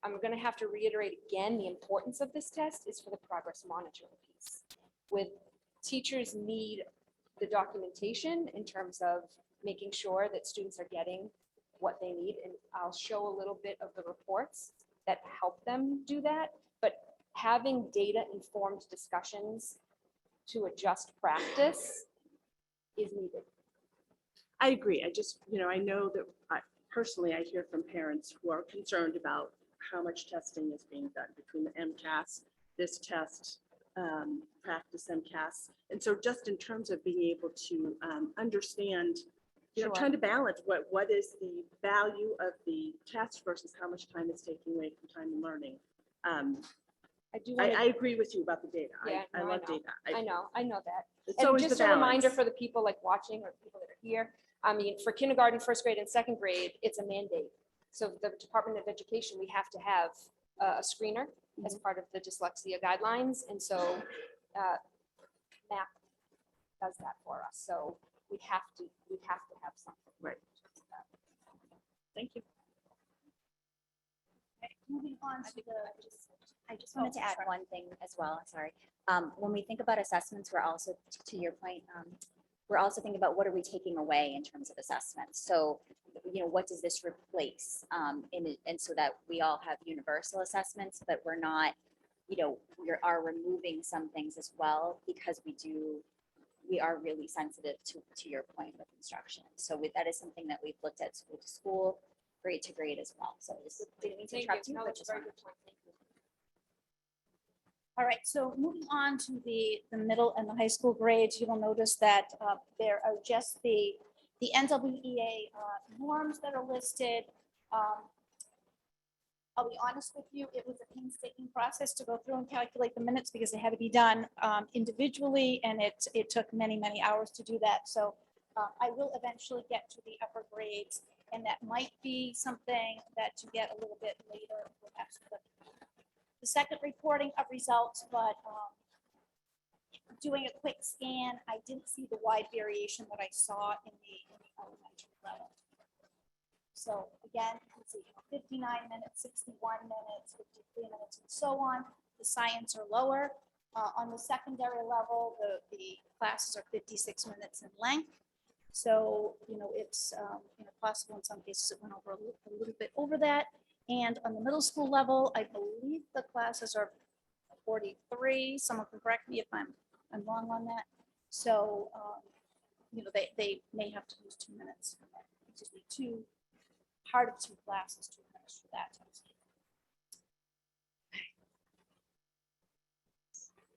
I'm going to have to reiterate again, the importance of this test is for the progress monitoring piece. With teachers need the documentation in terms of making sure that students are getting what they need. And I'll show a little bit of the reports that help them do that. But having data-informed discussions to adjust practice is needed. I agree. I just, I know that personally, I hear from parents who are concerned about how much testing is being done between the MCAS, this test, practice MCAS. And so just in terms of being able to understand, Sure. trying to balance what is the value of the test versus how much time it's taking away from time and learning. I do want I agree with you about the data. Yeah, I no, I love know. data. I know that. It's And always just the a reminder balance. for the people like watching or people that are here, I mean, for kindergarten, first grade and second grade, it's a mandate. So the Department of Education, we have to have a screener as part of the dyslexia guidelines. And so MAP does that for us. So we have to have something. Right. Thank you. Moving on to the. I just wanted to add one thing as well, sorry. When we think about assessments, we're also, to your point, we're also thinking about what are we taking away in terms of assessments. So, what does this replace? And so that we all have universal assessments, but we're not, we are removing some things as well because we are really sensitive to your point with instruction. So that is something that we've looked at school to school, grade to grade as well. So I just didn't mean to interrupt you, No, but that's a just very wanted good point. Thank you. All right, so moving on to the middle and the high school grades, you will notice that there are just the NWEA norms that are listed. I'll be honest with you, it was a painstaking process to go through and calculate the minutes because they had to be done individually, and it took many, many hours to do that. So I will eventually get to the upper grades, and that might be something that to get a little bit later, perhaps. But the second reporting of results, but doing a quick scan, I didn't see the wide variation that I saw in the elementary level. So again, you can see 59 minutes, 61 minutes, 53 minutes, and so on. The science are lower. On the secondary level, the classes are 56 minutes in length. So, it's possible in some cases it went over a little bit over that. And on the middle school level, I believe the classes are 43. Someone can correct me if I'm wrong on that. So, they may have to lose 2 minutes. Excuse me, part of 2 classes, 2 minutes for that.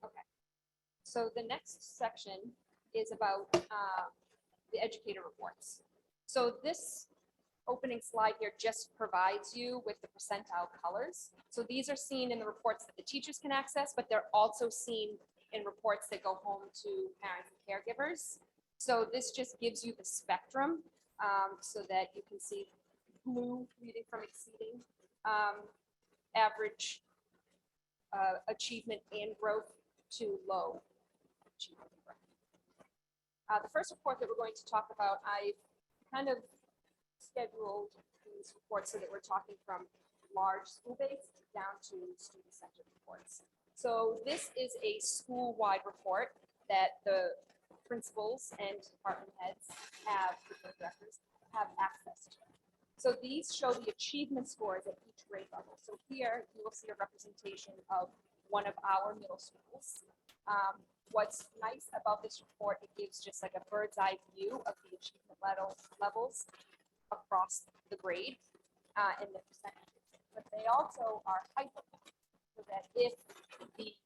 Okay. So the next section is about the educator reports. So this opening slide here just provides you with the percentile colors. So these are seen in the reports that the teachers can access, but they're also seen in reports that go home to parents and caregivers. So this just gives you the spectrum so that you can see blue reading from exceeding average achievement and growth to low achievement and growth. The first report that we're going to talk about, I kind of scheduled these reports so that we're talking from large school-based down to student-centered reports. So this is a school-wide report that the principals and department heads directors have access to. So these show the achievement scores at each grade level. So here you will see a representation of one of our middle schools. What's nice about this report, it gives just like a bird's eye view of the achievement levels across the grade and the percentages. But they also are hyperlinked so that if the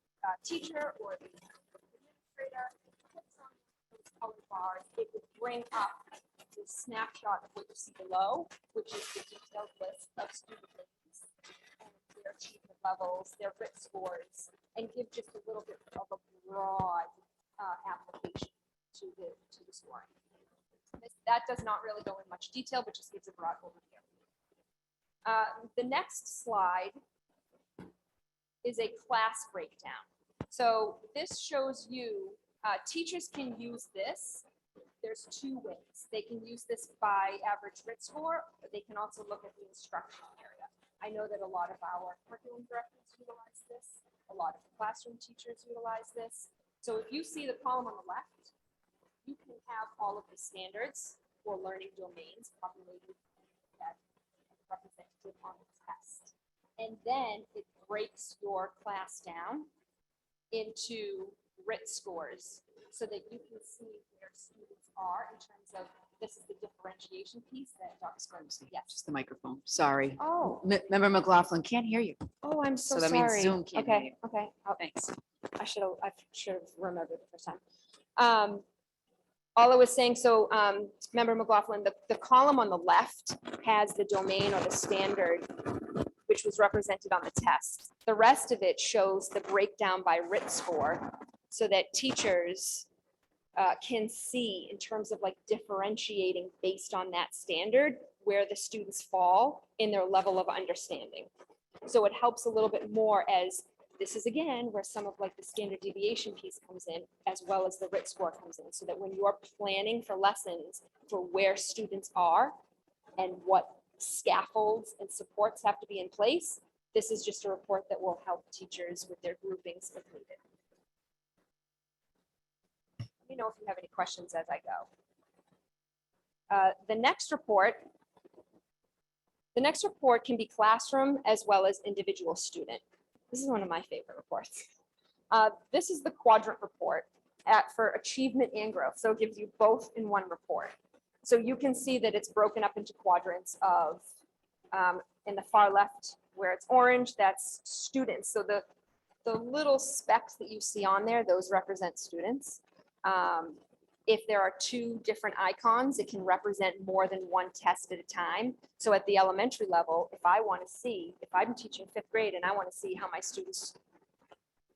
teacher or the administrator clicks on those colored bars, it would bring up the snapshot of what you see below, which is the detailed list of student names and their achievement levels, their grit scores, and give just a little bit of a broad application to the scoring. That does not really go in much detail, but just gives a broad overview. The next slide is a class breakdown. So this shows you, teachers can use this there's two ways. They can use this by average grit score, but they can also look at the instructional area. I know that a lot of our curriculum directors utilize this. A lot of classroom teachers utilize this. So if you see the column on the left, you can have all of the standards for learning domains populated that representative on the test. And then it breaks your class down into grit scores so that you can see where students are in terms of, this is the differentiation piece that Dr. Sperms, yes. Just the microphone. Sorry. Oh, Member McLaughlin can't hear you. oh, I'm so So that sorry. means Zoom can't hear you. Okay, okay. Oh, Thanks. I should have remembered the first time. All I was saying, so Member McLaughlin, the column on the left has the domain or the standard, which was represented on the test. The rest of it shows the breakdown by RIT score so that teachers can see in terms of like differentiating based on that standard where the students fall in their level of understanding. So it helps a little bit more, as this is again where some of like the standard deviation piece comes in, as well as the RIT score comes in, so that when you're planning for lessons for where students are and what scaffolds and supports have to be in place, this is just a report that will help teachers with their groupings if needed. Let me know if you have any questions as I go. The next report can be classroom as well as individual student. This is one of my favorite reports. This is the quadrant report for achievement and growth. So it gives you both in one report. So you can see that it's broken up into quadrants of, in the far left where it's orange, that's students. So the little specks that you see on there, those represent students. If there are two different icons, it can represent more than one test at a time. So at the elementary level, if I want to see, if I'm teaching 5th grade and I want to see how my students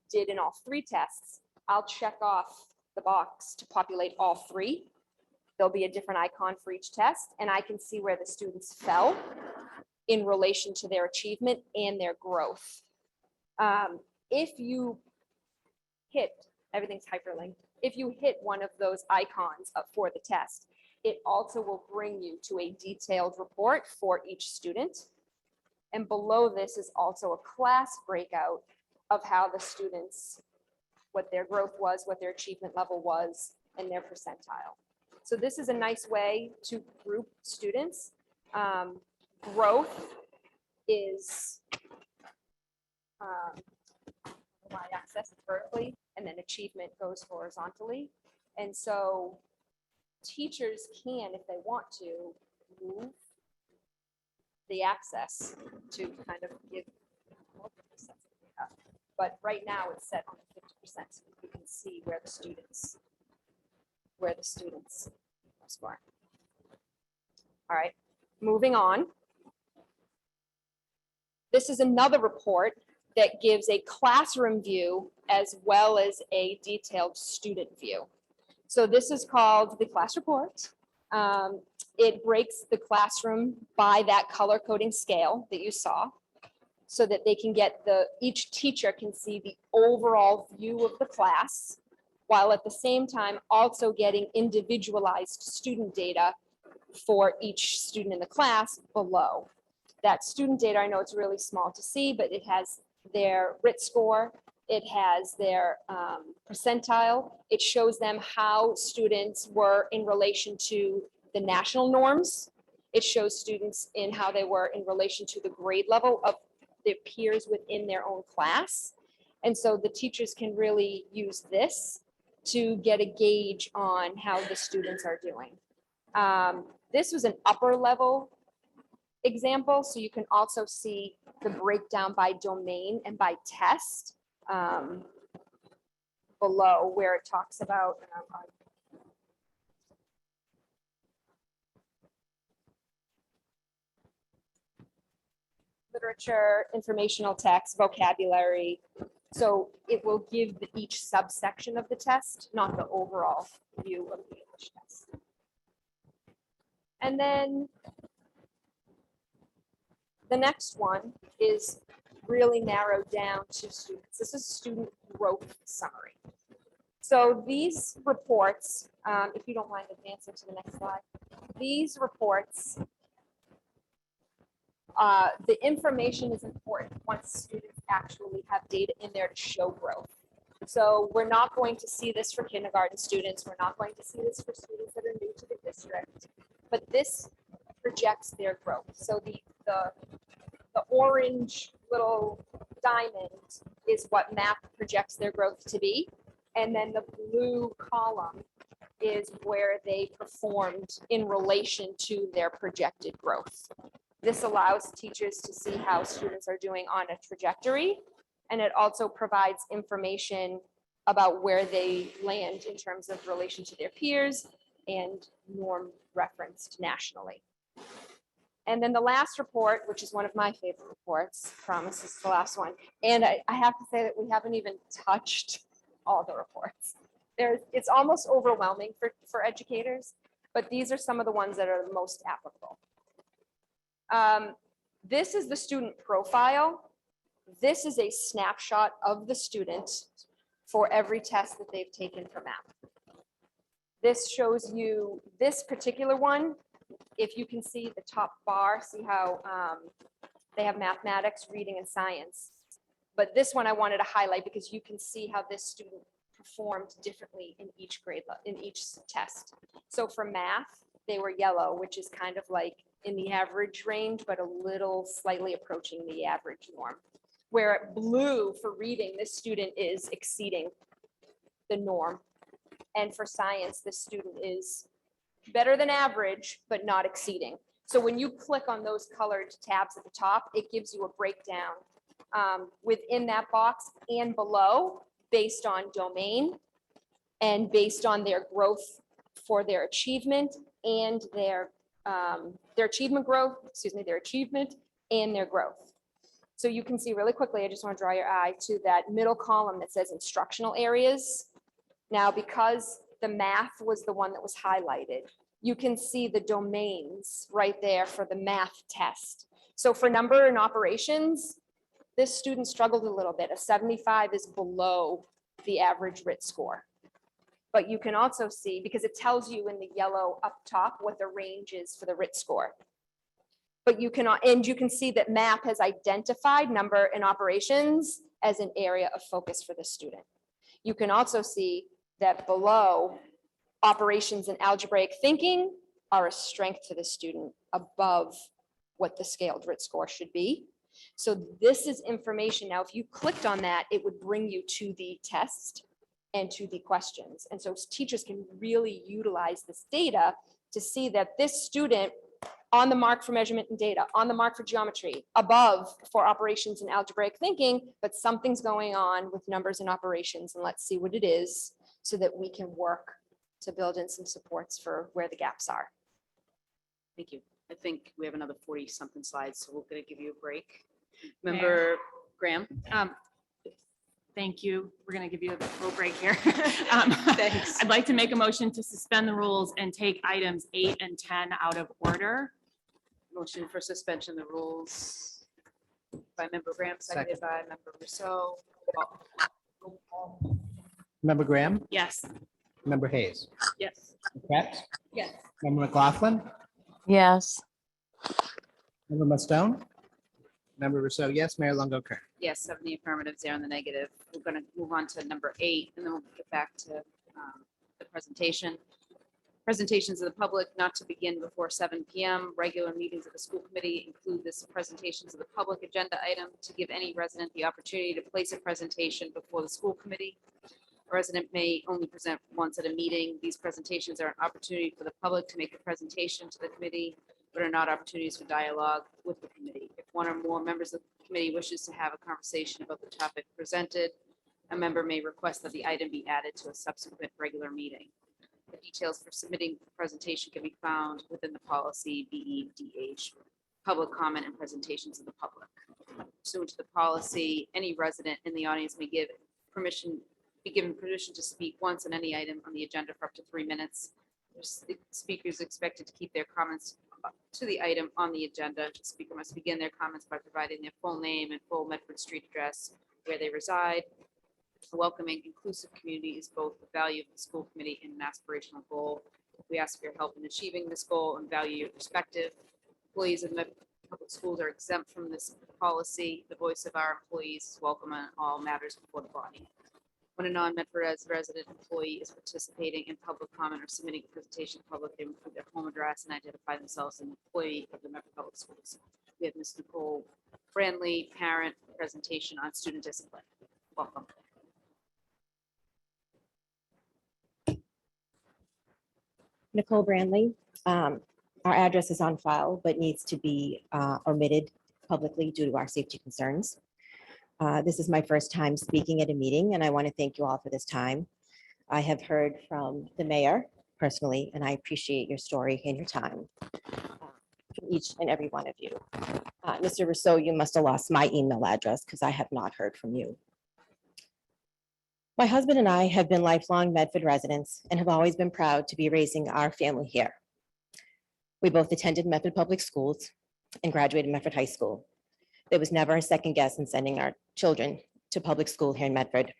did in all 3 tests, I'll check off the box to populate all 3. There'll be a different icon for each test, and I can see where the students fell in relation to their achievement and their growth. If you hit, everything's hyperlinked. If you hit one of those icons up for the test, it also will bring you to a detailed report for each student. And below this is also a class breakout of how the students, what their growth was, what their achievement level was, and their percentile. So this is a nice way to group students. Growth is y-axis vertically, and then achievement goes horizontally. And so teachers can, if they want to, move the axis to kind of give more sense of data. But right now it's set on 50%, so you can see where the students score. All right, moving on. This is another report that gives a classroom view as well as a detailed student view. So this is called the class report. It breaks the classroom by that color coding scale that you saw, so that they can get each teacher can see the overall view of the class, while at the same time also getting individualized student data for each student in the class below. That student data, I know it's really small to see, but it has their RIT score, it has their percentile, it shows them how students were in relation to the national norms. It shows students in how they were in relation to the grade level of their peers within their own class. And so the teachers can really use this to get a gauge on how the students are doing. This was an upper level example, so you can also see the breakdown by domain and by test below, where it talks about literature, informational text, vocabulary. So it will give each subsection of the test, not the overall view of the English test. And then the next one is really narrowed down to students. This is student growth summary. So these reports, if you don't mind advancing to the next slide, these reports, the information is important once students actually have data in there to show growth. So we're not going to see this for kindergarten students. We're not going to see this for students that are new to the district, but this projects their growth. So the orange little diamond is what MAP projects their growth to be. And then the blue column is where they performed in relation to their projected growth. This allows teachers to see how students are doing on a trajectory. And it also provides information about where they land in terms of relation to their peers and norm referenced nationally. And then the last report, which is one of my favorite reports, promise is the last one. And I have to say that we haven't even touched all the reports. It's almost overwhelming for educators, but these are some of the ones that are the most applicable. This is the student profile. This is a snapshot of the student for every test that they've taken for MAP. This shows you this particular one. If you can see the top bar, see how they have mathematics, reading, and science. But this one I wanted to highlight because you can see how this student performed differently in each grade, in each test. So for math, they were yellow, which is kind of like in the average range, but a little slightly approaching the average norm. Where blue for reading, this student is exceeding the norm. And for science, this student is better than average, but not exceeding. So when you click on those colored tabs at the top, it gives you a breakdown within that box and below based on domain and based on their growth for their achievement and their achievement growth, their achievement and their growth. So you can see really quickly, I just want to draw your eye to that middle column that says instructional areas. Now, because the math was the one that was highlighted, you can see the domains right there for the math test. So for number and operations, this student struggled a little bit. A 75 is below the average RIT score. But you can also see, because it tells you in the yellow up top what the range is for the RIT score. But you can, and you can see that MAP has identified number and operations as an area of focus for the student. You can also see that below, operations and algebraic thinking are a strength to the student above what the scaled RIT score should be. So this is information. Now, if you clicked on that, it would bring you to the test and to the questions. And so teachers can really utilize this data to see that this student on the mark for measurement and data, on the mark for geometry, above for operations and algebraic thinking, but something's going on with numbers and operations, and let's see what it is so that we can work to build in some supports for where the gaps are. Thank you. I think we have another 40 something slides, so we're going to give you a break. Member Graham. Thank you. We're going to give you a little break here. Thanks. I'd like to make a motion to suspend the rules and take items 8 and 10 out of order. Motion for suspension of the rules by Member Graham, seconded by Member Rousseau. Member Graham, Yes. Member Hayes, Yes. Kretz, Yes. Member McLaughlin, Yes. Member Mustone, Member Rousseau, yes, Mayor Longo Kern. Yes, 7 the affirmative, 0 in the negative. We're going to move on to number 8, and then we'll get back to the presentation. Presentations of the public not to begin before 7 p.m. Regular meetings of the school committee include this presentations of the public agenda item to give any resident the opportunity to place a presentation before the school committee. A resident may only present once at a meeting. These presentations are an opportunity for the public to make a presentation to the committee, but are not opportunities for dialogue with the committee. If one or more members of the committee wishes to have a conversation about the topic presented, a member may request that the item be added to a subsequent regular meeting. The details for submitting the presentation can be found within the policy BEDH, public comment and presentations of the public. Pursuant to the policy, any resident in the audience may be given permission to speak once on any item on the agenda for up to 3 minutes. The speaker is expected to keep their comments to the item on the agenda. The speaker must begin their comments by providing their full name and full Medford street address where they reside. A welcoming, inclusive community is both the value of the school committee and an aspirational goal. We ask for your help in achieving this goal and value your perspective. Employees of Medford Public Schools are exempt from this policy. The voice of our employees is welcome on all matters before the body. When a non-Medford resident employee is participating in public comment or submitting a presentation in public, they include their home address and identify themselves as an employee of the Medford Public Schools. We have Ms. Nicole Brandley, parent, presentation on student discipline. Welcome. Nicole Brandley. Our address is on file, but needs to be omitted publicly due to our safety concerns. This is my first time speaking at a meeting, and I want to thank you all for this time. I have heard from the mayor personally, and I appreciate your story and your time from each and every one of you. Mr. Rousseau, you must have lost my email address because I have not heard from you. My husband and I have been lifelong Medford residents and have always been proud to be raising our family here. We both attended Medford Public Schools and graduated Medford High School. There was never a second guess in sending our children to public school here in Medford.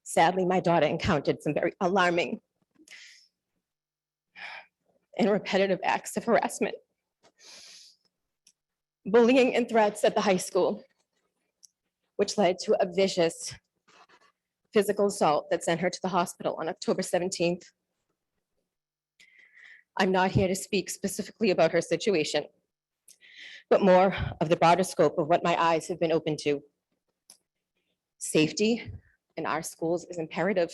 Sadly, my daughter encountered some very alarming and repetitive acts of harassment, bullying and threats at the high school, which led to a vicious physical assault that sent her to the hospital on October 17th. I'm not here to speak specifically about her situation, but more of the broader scope of what my eyes have been open to. Safety in our schools is imperative.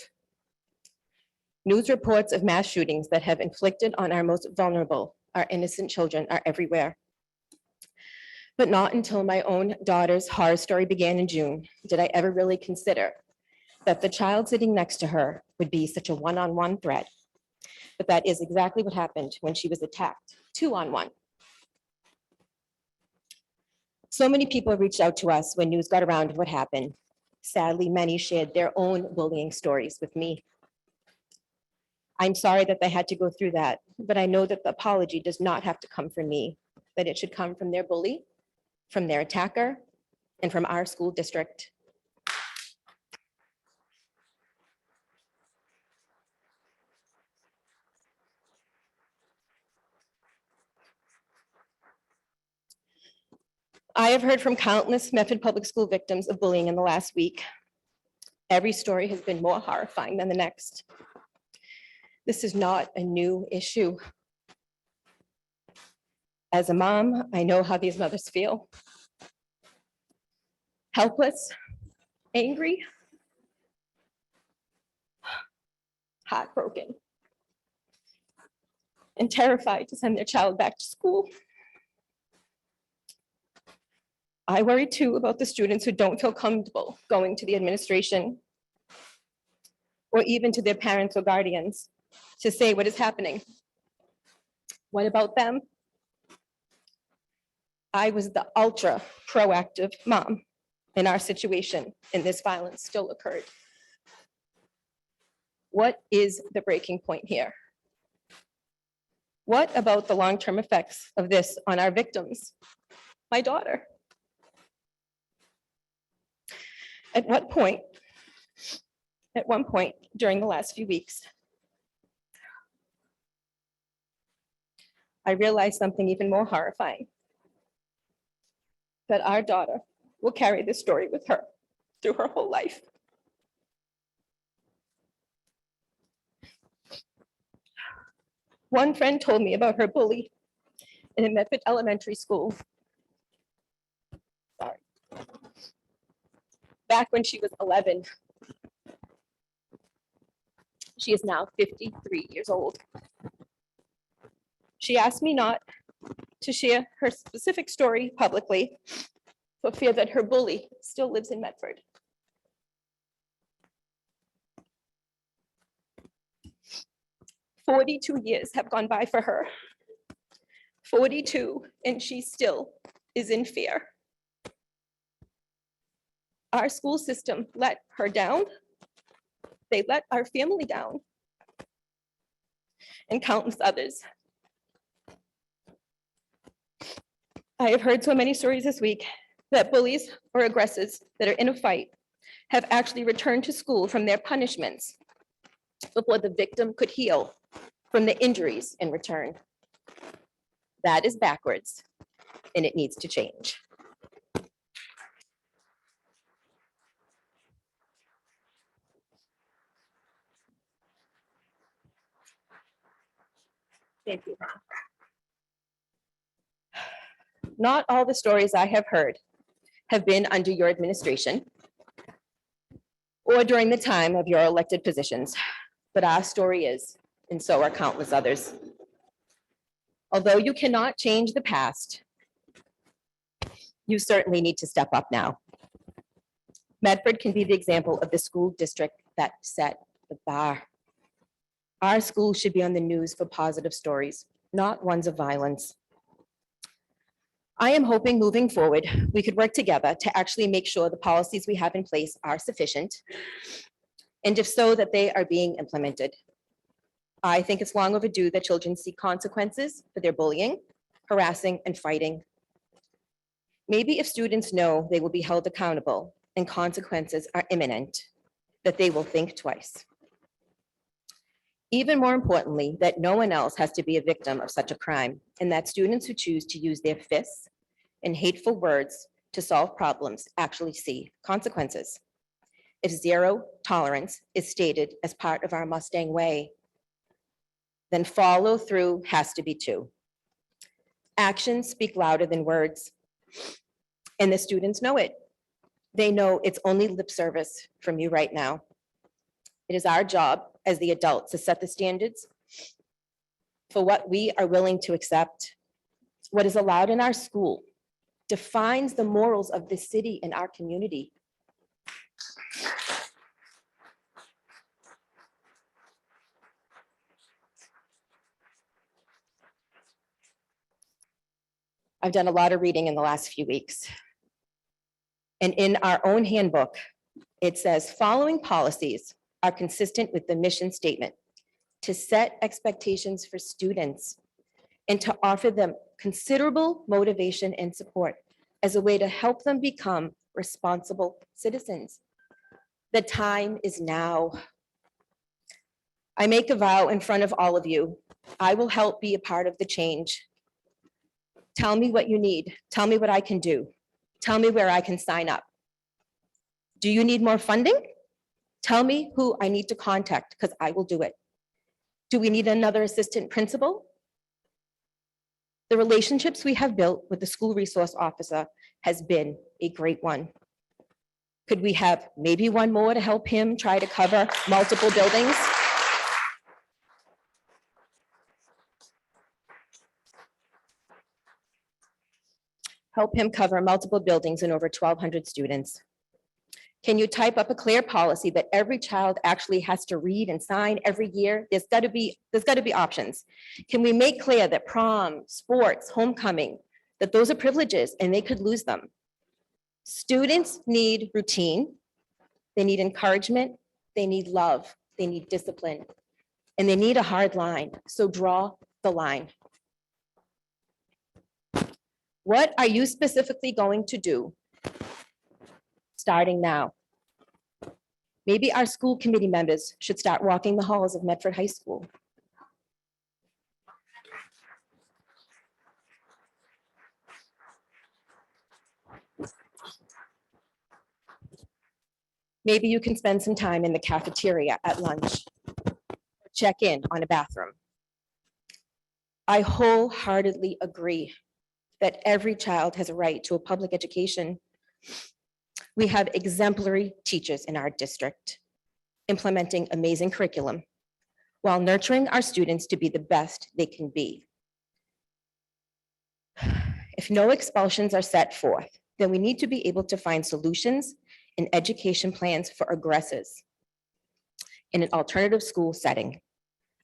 News reports of mass shootings that have inflicted on our most vulnerable, our innocent children, are everywhere. But not until my own daughter's horror story began in June did I ever really consider that the child sitting next to her would be such a one-on-one threat. But that is exactly what happened when she was attacked, 2-on-1. So many people reached out to us when news got around of what happened. Sadly, many shared their own bullying stories with me. I'm sorry that they had to go through that, but I know that the apology does not have to come from me, that it should come from their bully, from their attacker, and from our school district. I have heard from countless Medford Public School victims of bullying in the last week. Every story has been more horrifying than the next. This is not a new issue. As a mom, I know how these mothers feel. Helpless, angry, heartbroken, and terrified to send their child back to school. I worry too about the students who don't feel comfortable going to the administration or even to their parents or guardians to say what is happening. What about them? I was the ultra proactive mom in our situation, and this violence still occurred. What is the breaking point here? What about the long-term effects of this on our victims? My daughter. At one point during the last few weeks, I realized something even more horrifying, that our daughter will carry this story with her through her whole life. One friend told me about her bully in a Medford elementary school. Sorry. Back when she was 11. She is now 53 years old. She asked me not to share her specific story publicly for fear that her bully still lives in Medford. "42 years have gone by for her. 42, and she still is in fear. Our school system let her down. They let our family down, and countless others. I have heard so many stories this week that bullies or aggressors that are in a fight have actually returned to school from their punishments before the victim could heal from the injuries in return. That is backwards, and it needs to change. Thank you. Not all the stories I have heard have been under your administration or during the time of your elected positions, but our story is, and so are countless others. Although you cannot change the past, you certainly need to step up now. Medford can be the example of the school district that set the bar. Our school should be on the news for positive stories, not ones of violence. I am hoping moving forward, we could work together to actually make sure the policies we have in place are sufficient, and if so, that they are being implemented. I think it's long overdue that children see consequences for their bullying, harassing, and fighting. Maybe if students know they will be held accountable and consequences are imminent, that they will think twice. Even more importantly, that no one else has to be a victim of such a crime, and that students who choose to use their fists and hateful words to solve problems actually see consequences. If zero tolerance is stated as part of our Mustang way, then follow through has to be too. Actions speak louder than words, and the students know it. They know it's only lip service from you right now. It is our job as the adults to set the standards for what we are willing to accept. What is allowed in our school defines the morals of this city and our community. I've done a lot of reading in the last few weeks. And in our own handbook, it says following policies are consistent with the mission statement to set expectations for students and to offer them considerable motivation and support as a way to help them become responsible citizens. The time is now. I make a vow in front of all of you. I will help be a part of the change. Tell me what you need. Tell me what I can do. Tell me where I can sign up. Do you need more funding? Tell me who I need to contact because I will do it. Do we need another assistant principal? The relationships we have built with the school resource officer has been a great one. Could we have maybe one more to help him try to cover multiple buildings? Help him cover multiple buildings and over 1,200 students. Can you type up a clear policy that every child actually has to read and sign every year? There's got to be options. Can we make clear that prom, sports, homecoming, that those are privileges and they could lose them? Students need routine. They need encouragement. They need love. They need discipline. And they need a hard line. So draw the line. What are you specifically going to do starting now? Maybe our school committee members should start walking the halls of Medford High School. Maybe you can spend some time in the cafeteria at lunch. Check in on a bathroom. I wholeheartedly agree that every child has a right to a public education. We have exemplary teachers in our district, implementing amazing curriculum while nurturing our students to be the best they can be. If no expulsions are set forth, then we need to be able to find solutions and education plans for aggressors in an alternative school setting,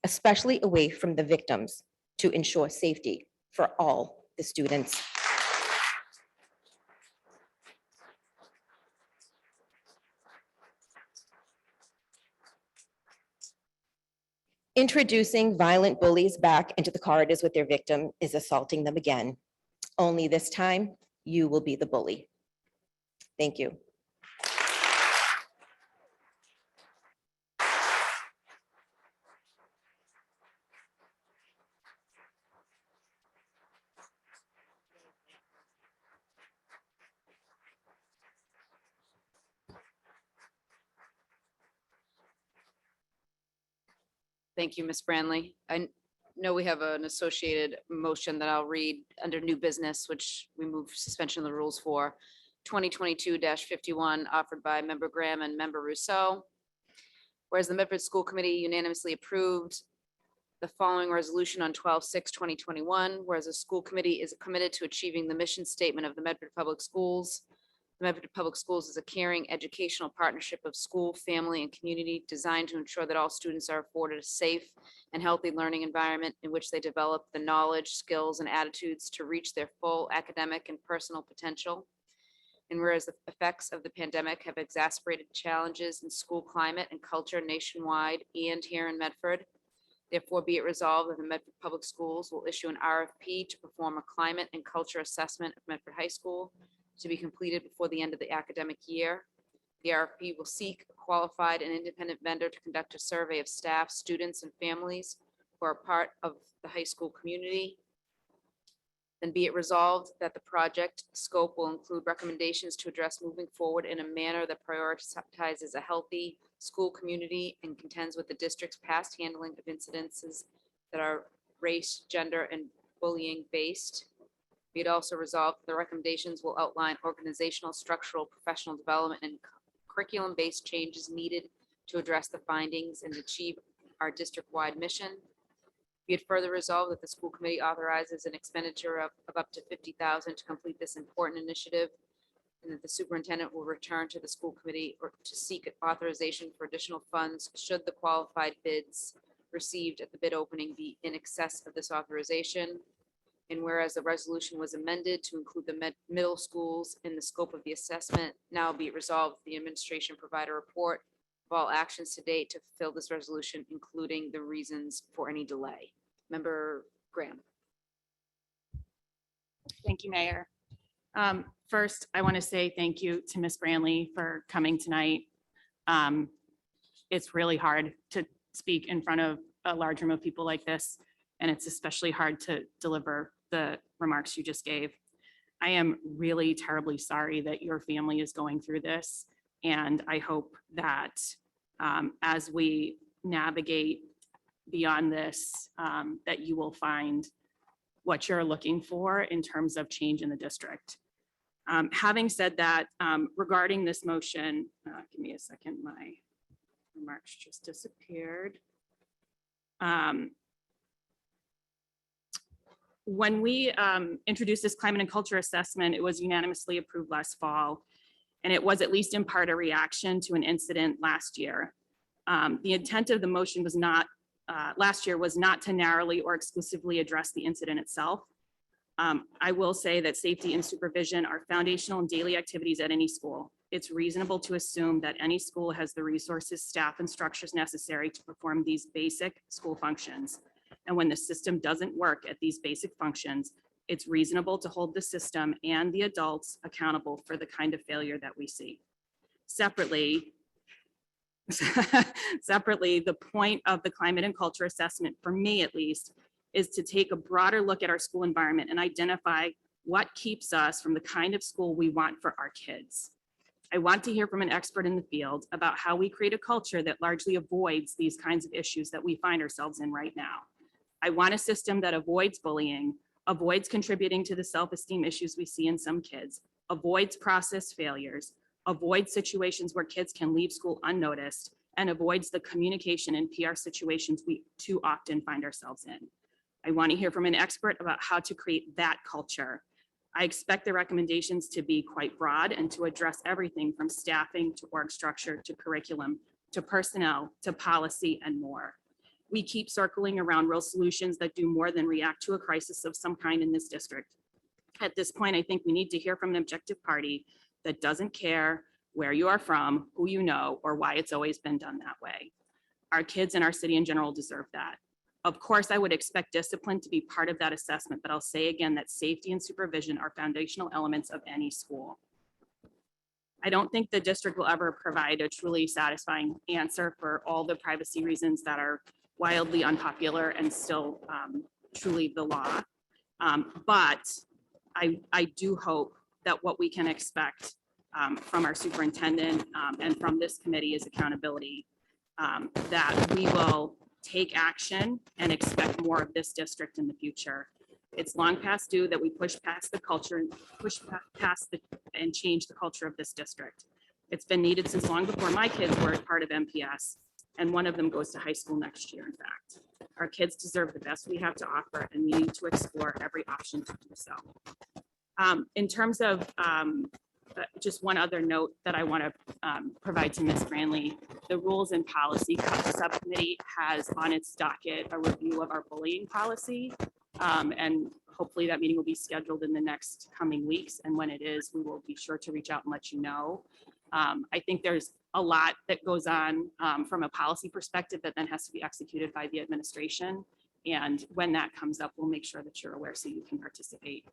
especially away from the victims, to ensure safety for all the students. Introducing violent bullies back into the corridors with their victim is assaulting them again. Only this time, you will be the bully. Thank you. Thank you, Ms. Branley. I know we have an associated motion that I'll read under new business, which we move suspension of the rules for 2022-51 offered by Member Graham and Member Rousseau. Whereas the Medford School Committee unanimously approved the following resolution on 12/6/2021, whereas the school committee is committed to achieving the mission statement of the Medford Public Schools. The Medford Public Schools is a caring educational partnership of school, family, and community designed to ensure that all students are afforded a safe and healthy learning environment in which they develop the knowledge, skills, and attitudes to reach their full academic and personal potential. And whereas the effects of the pandemic have exacerbated challenges in school climate and culture nationwide and here in Medford, therefore be it resolved that the Medford Public Schools will issue an RFP to perform a climate and culture assessment of Medford High School to be completed before the end of the academic year. The RFP will seek a qualified and independent vendor to conduct a survey of staff, students, and families who are part of the high school community. Then be it resolved that the project scope will include recommendations to address moving forward in a manner that prioritizes a healthy school community and contends with the district's past handling of incidences that are race, gender, and bullying based. Be it also resolved, the recommendations will outline organizational, structural, professional development, and curriculum-based changes needed to address the findings and achieve our district-wide mission. Be it further resolved that the school committee authorizes an expenditure of up to $50,000 to complete this important initiative, and that the superintendent will return to the school committee or to seek authorization for additional funds should the qualified bids received at the bid opening be in excess of this authorization. And whereas the resolution was amended to include the middle schools in the scope of the assessment, now be it resolved, the administration provide a report of all actions to date to fulfill this resolution, including the reasons for any delay. Member Graham. Thank you, Mayor. First, I want to say thank you to Ms. Branley for coming tonight. It's really hard to speak in front of a large room of people like this, and it's especially hard to deliver the remarks you just gave. I am really terribly sorry that your family is going through this, and I hope that as we navigate beyond this, that you will find what you're looking for in terms of change in the district. Having said that, regarding this motion, give me a second, my remarks just disappeared. When we introduced this climate and culture assessment, it was unanimously approved last fall, and it was at least in part a reaction to an incident last year. The intent of the motion was not, last year was not to narrowly or exclusively address the incident itself. I will say that safety and supervision are foundational and daily activities at any school. It's reasonable to assume that any school has the resources, staff, and structures necessary to perform these basic school functions. And when the system doesn't work at these basic functions, it's reasonable to hold the system and the adults accountable for the kind of failure that we see. Separately, the point of the climate and culture assessment, for me at least, is to take a broader look at our school environment and identify what keeps us from the kind of school we want for our kids. I want to hear from an expert in the field about how we create a culture that largely avoids these kinds of issues that we find ourselves in right now. I want a system that avoids bullying, avoids contributing to the self-esteem issues we see in some kids, avoids process failures, avoids situations where kids can leave school unnoticed, and avoids the communication and PR situations we too often find ourselves in. I want to hear from an expert about how to create that culture. I expect the recommendations to be quite broad and to address everything from staffing to org structure to curriculum to personnel to policy and more. We keep circling around real solutions that do more than react to a crisis of some kind in this district. At this point, I think we need to hear from an objective party that doesn't care where you are from, who you know, or why it's always been done that way. Our kids and our city in general deserve that. Of course, I would expect discipline to be part of that assessment, but I'll say again that safety and supervision are foundational elements of any school. I don't think the district will ever provide a truly satisfying answer for all the privacy reasons that are wildly unpopular and still truly the law. But I do hope that what we can expect from our superintendent and from this committee is accountability, that we will take action and expect more of this district in the future. It's long past due that we push past the culture and and change the culture of this district. It's been needed since long before my kids were part of MPS, and one of them goes to high school next year, in fact. Our kids deserve the best we have to offer, and we need to explore every option to do so. In terms of just one other note that I want to provide to Ms. Branley, the Rules and Policy Subcommittee has on its docket a review of our bullying policy. And hopefully that meeting will be scheduled in the next coming weeks. And when it is, we will be sure to reach out and let you know. I think there's a lot that goes on from a policy perspective that then has to be executed by the administration. And when that comes up, we'll make sure that you're aware so you can participate.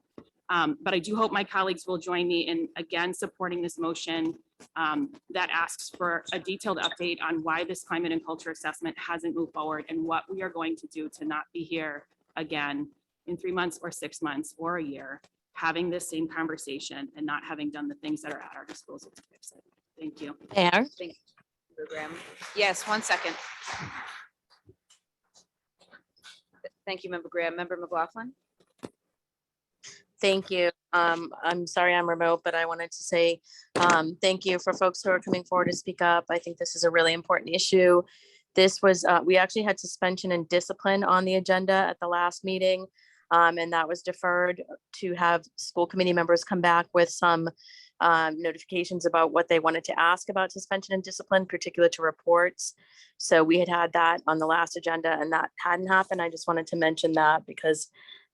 But I do hope my colleagues will join me in, again, supporting this motion that asks for a detailed update on why this climate and culture assessment hasn't moved forward and what we are going to do to not be here again in 3 months or 6 months or a year, having this same conversation and not having done the things that are at our disposal to fix it. Thank you. Mayor? Thank you, Graham. Yes, 1 second. Thank you, Member Graham. Member McLaughlin? Thank you. I'm sorry I'm remote, but I wanted to say thank you for folks who are coming forward to speak up. I think this is a really important issue. This was, we actually had suspension and discipline on the agenda at the last meeting, and that was deferred to have school committee members come back with some notifications about what they wanted to ask about suspension and discipline, particular to reports. So we had that on the last agenda and that hadn't happened. I just wanted to mention that because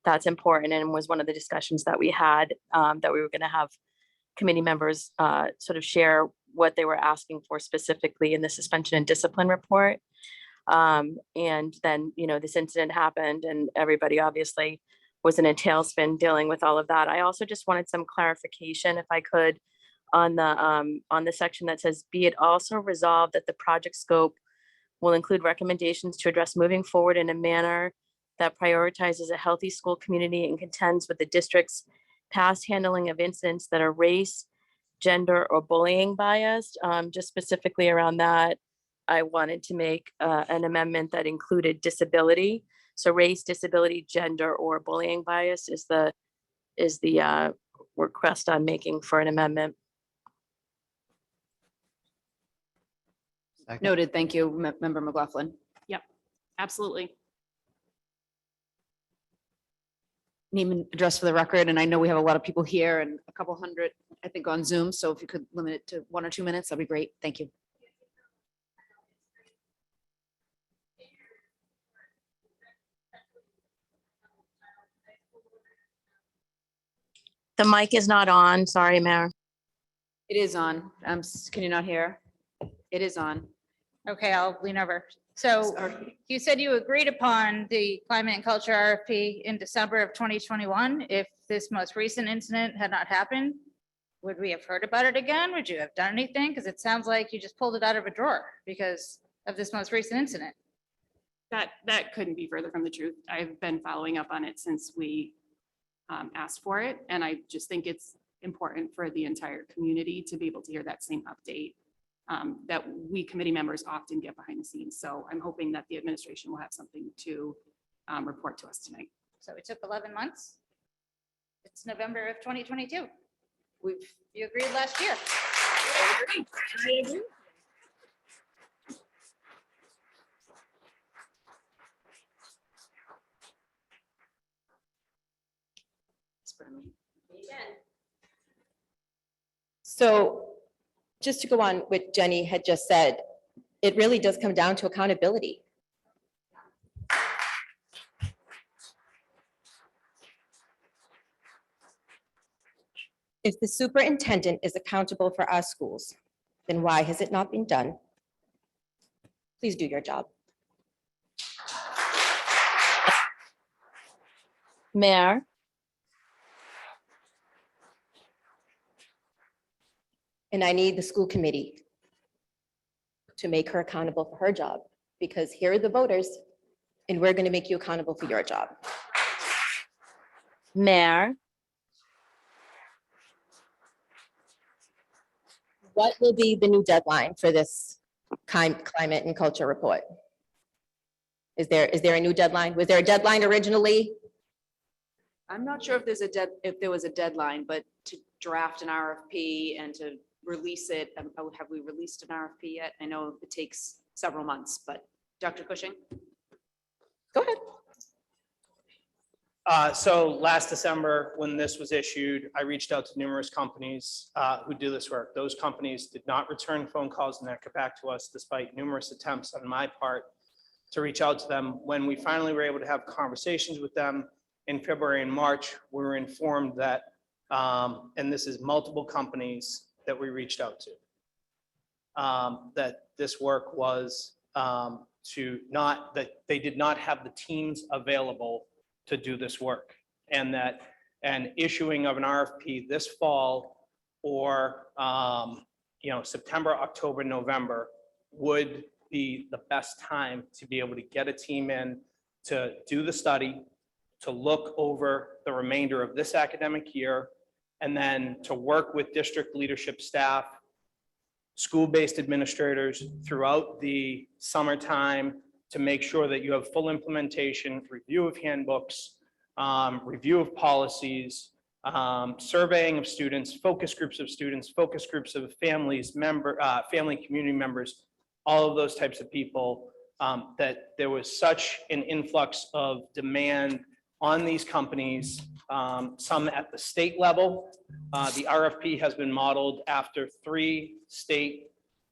that's important and was one of the discussions that we had, that we were going to have committee members sort of share what they were asking for specifically in the suspension and discipline report. And then, this incident happened and everybody obviously was in a tailspin dealing with all of that. I also just wanted some clarification, if I could, on the section that says, be it also resolved that the project scope will include recommendations to address moving forward in a manner that prioritizes a healthy school community and contends with the district's past handling of incidents that are race, gender, or bullying biased. Just specifically around that, I wanted to make an amendment that included disability. So race, disability, gender, or bullying bias is the request I'm making for an amendment. Second. Noted. Thank you, Member McLaughlin. Yep, absolutely. Name and address for the record, and I know we have a lot of people here and a couple hundred, I think, on Zoom, so if you could limit it to 1 or 2 minutes, that'd be great. Thank you. The mic is not on. Sorry, Mayor. It is on. Can you not hear? It is on. Okay, I'll lean over. So you said you agreed upon the climate and culture RFP in December of 2021. If this most recent incident had not happened, would we have heard about it again? Would you have done anything? Because it sounds like you just pulled it out of a drawer because of this most recent incident. That couldn't be further from the truth. I've been following up on it since we asked for it. And I just think it's important for the entire community to be able to hear that same update that we committee members often get behind the scenes. So I'm hoping that the administration will have something to report to us tonight. So it took 11 months. It's November of 2022. You agreed last year. I agree. So just to go on what Jenny had just said, it really does come down to accountability. If the superintendent is accountable for our schools, then why has it not been done? Please do your job. Mayor, And I need the school committee to make her accountable for her job, because here are the voters, and we're going to make you accountable for your job. Mayor, What will be the new deadline for this climate and culture report? Is there a new deadline? Was there a deadline originally? I'm not sure if if there was a deadline, but to draft an RFP and to release it, have we released an RFP yet? I know it takes several months, but Dr. Cushing? Go ahead. So last December, when this was issued, I reached out to numerous companies who do this work. Those companies did not return phone calls and not get back to us despite numerous attempts on my part to reach out to them. When we finally were able to have conversations with them in February and March, we were informed that, and this is multiple companies that we reached out to, that this work was that they did not have the teams available to do this work, and that an issuing of an RFP this fall or September, October, November would be the best time to be able to get a team in to do the study, to look over the remainder of this academic year, and then to work with district leadership staff, school-based administrators throughout the summertime to make sure that you have full implementation, review of handbooks, review of policies, surveying of students, focus groups of students, focus groups of families, family community members, all of those types of people, that there was such an influx of demand on these companies, some at the state level. The RFP has been modeled after 3 state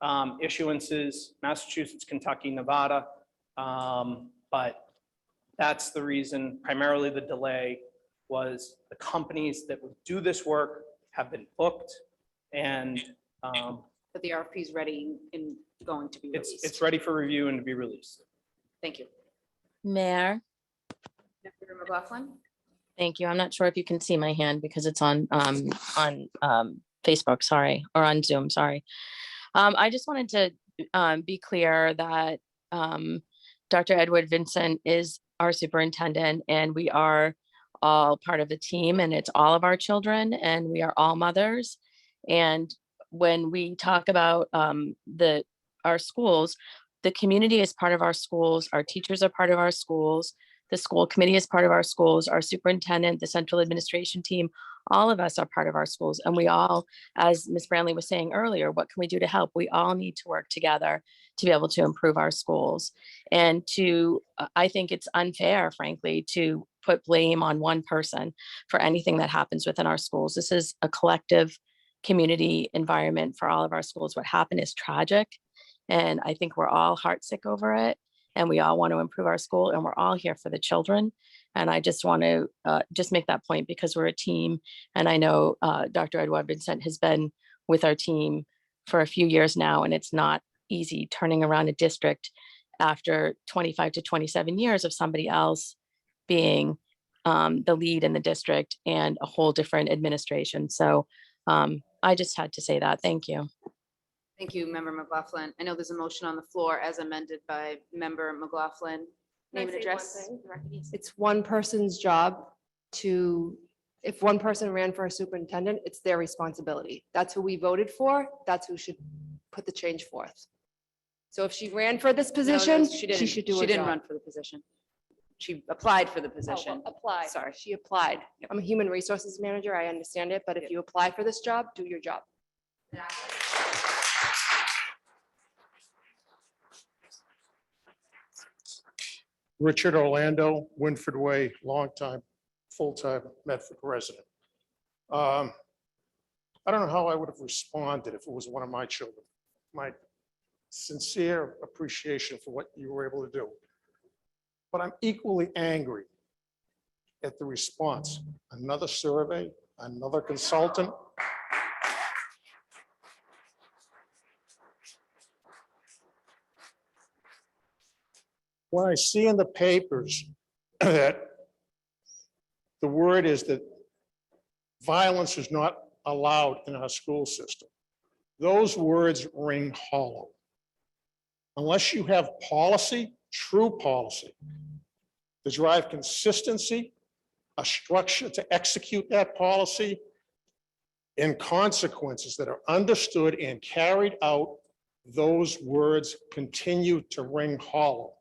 issuances, Massachusetts, Kentucky, Nevada. But that's the reason, primarily the delay was the companies that would do this work have been booked, and But the RFP is ready and going to be released. it's ready for review and to be released. Thank you. Mayor, Member McLaughlin? thank you. I'm not sure if you can see my hand because it's on Facebook, sorry, or on Zoom, sorry. I just wanted to be clear that Dr. Edward Vincent is our superintendent, and we are all part of the team, and it's all of our children, and we are all mothers. And when we talk about our schools, the community is part of our schools, our teachers are part of our schools, the school committee is part of our schools, our superintendent, the central administration team, all of us are part of our schools. And we all, as Ms. Branley was saying earlier, what can we do to help? We all need to work together to be able to improve our schools. And I think it's unfair, frankly, to put blame on one person for anything that happens within our schools. This is a collective community environment for all of our schools. What happened is tragic. And I think we're all heartsick over it. And we all want to improve our school, and we're all here for the children. And I just want to just make that point because we're a team. And I know Dr. Edward Vincent has been with our team for a few years now, and it's not easy turning around a district after 25 to 27 years of somebody else being the lead in the district and a whole different administration. So I just had to say that. Thank you. Thank you, Member McLaughlin. I know there's a motion on the floor as amended by Member McLaughlin. Name and address. It's one person's job to, if one person ran for a superintendent, it's their responsibility. That's who we voted for. That's who should put the change forth. So if she ran for this position, she should do her She didn't job. run for the position. She applied for the position. Applied. Sorry. She applied. I'm a human resources manager. I understand it, but if you apply for this job, do your job. Richard Orlando, Winford Way, longtime, full-time Medford resident. I don't know how I would have responded if it was one of my children. My sincere appreciation for what you were able to do. But I'm equally angry at the response. Another survey, another consultant. When I see in the papers that the word is that violence is not allowed in our school system. Those words ring hollow. Unless you have policy, true policy, to drive consistency, a structure to execute that policy, and consequences that are understood and carried out, those words continue to ring hollow.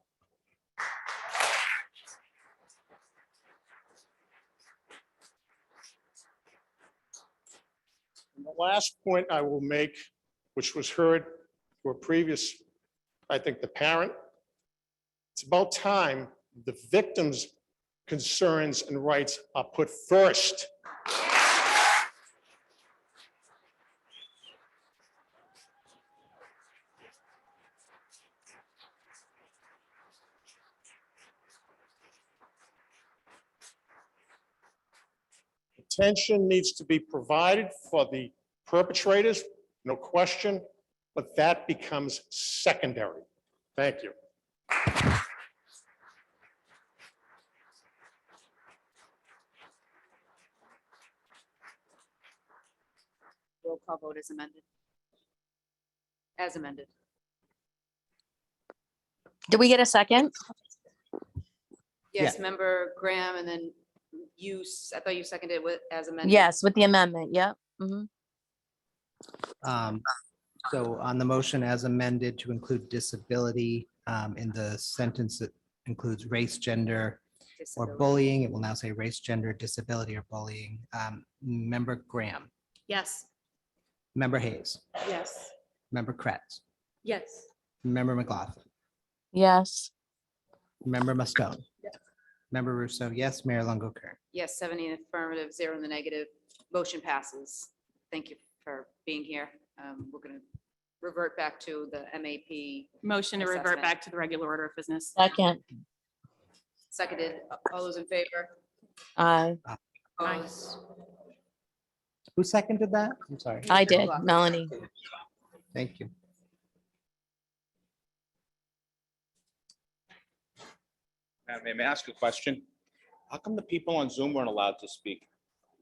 And the last point I will make, which was heard for a previous, I think, the parent, it's about time the victims' concerns and rights are put first. Attention needs to be provided for the perpetrators, no question, but that becomes secondary. Thank you. Roll call vote is amended. As amended. Did we get a second? Yes, member Graham, and then you, I thought you seconded with as amended. Yes, with the amendment. Yep. Mhm. So on the motion as amended to include disability in the sentence that includes race, gender, or bullying, it will now say race, gender, disability, or bullying. Member Graham, Yes. member Hayes, Yes. member Kretz, Yes. member McLaughlin, Yes. member Mustone, member Russo, yes, Mayor Longo Kern. Yes, 70 in affirmative, 0 in the negative. Motion passes. Thank you for being here. We're going to revert back to the MAP. Motion to revert assessment. back to the regular order of business. Second. Seconded. All those in favor? Aye. Opposed? Who seconded that? I'm sorry. I did, Melanie. Thank you. Madam Mayor, may I ask a question? How come the people on Zoom weren't allowed to speak?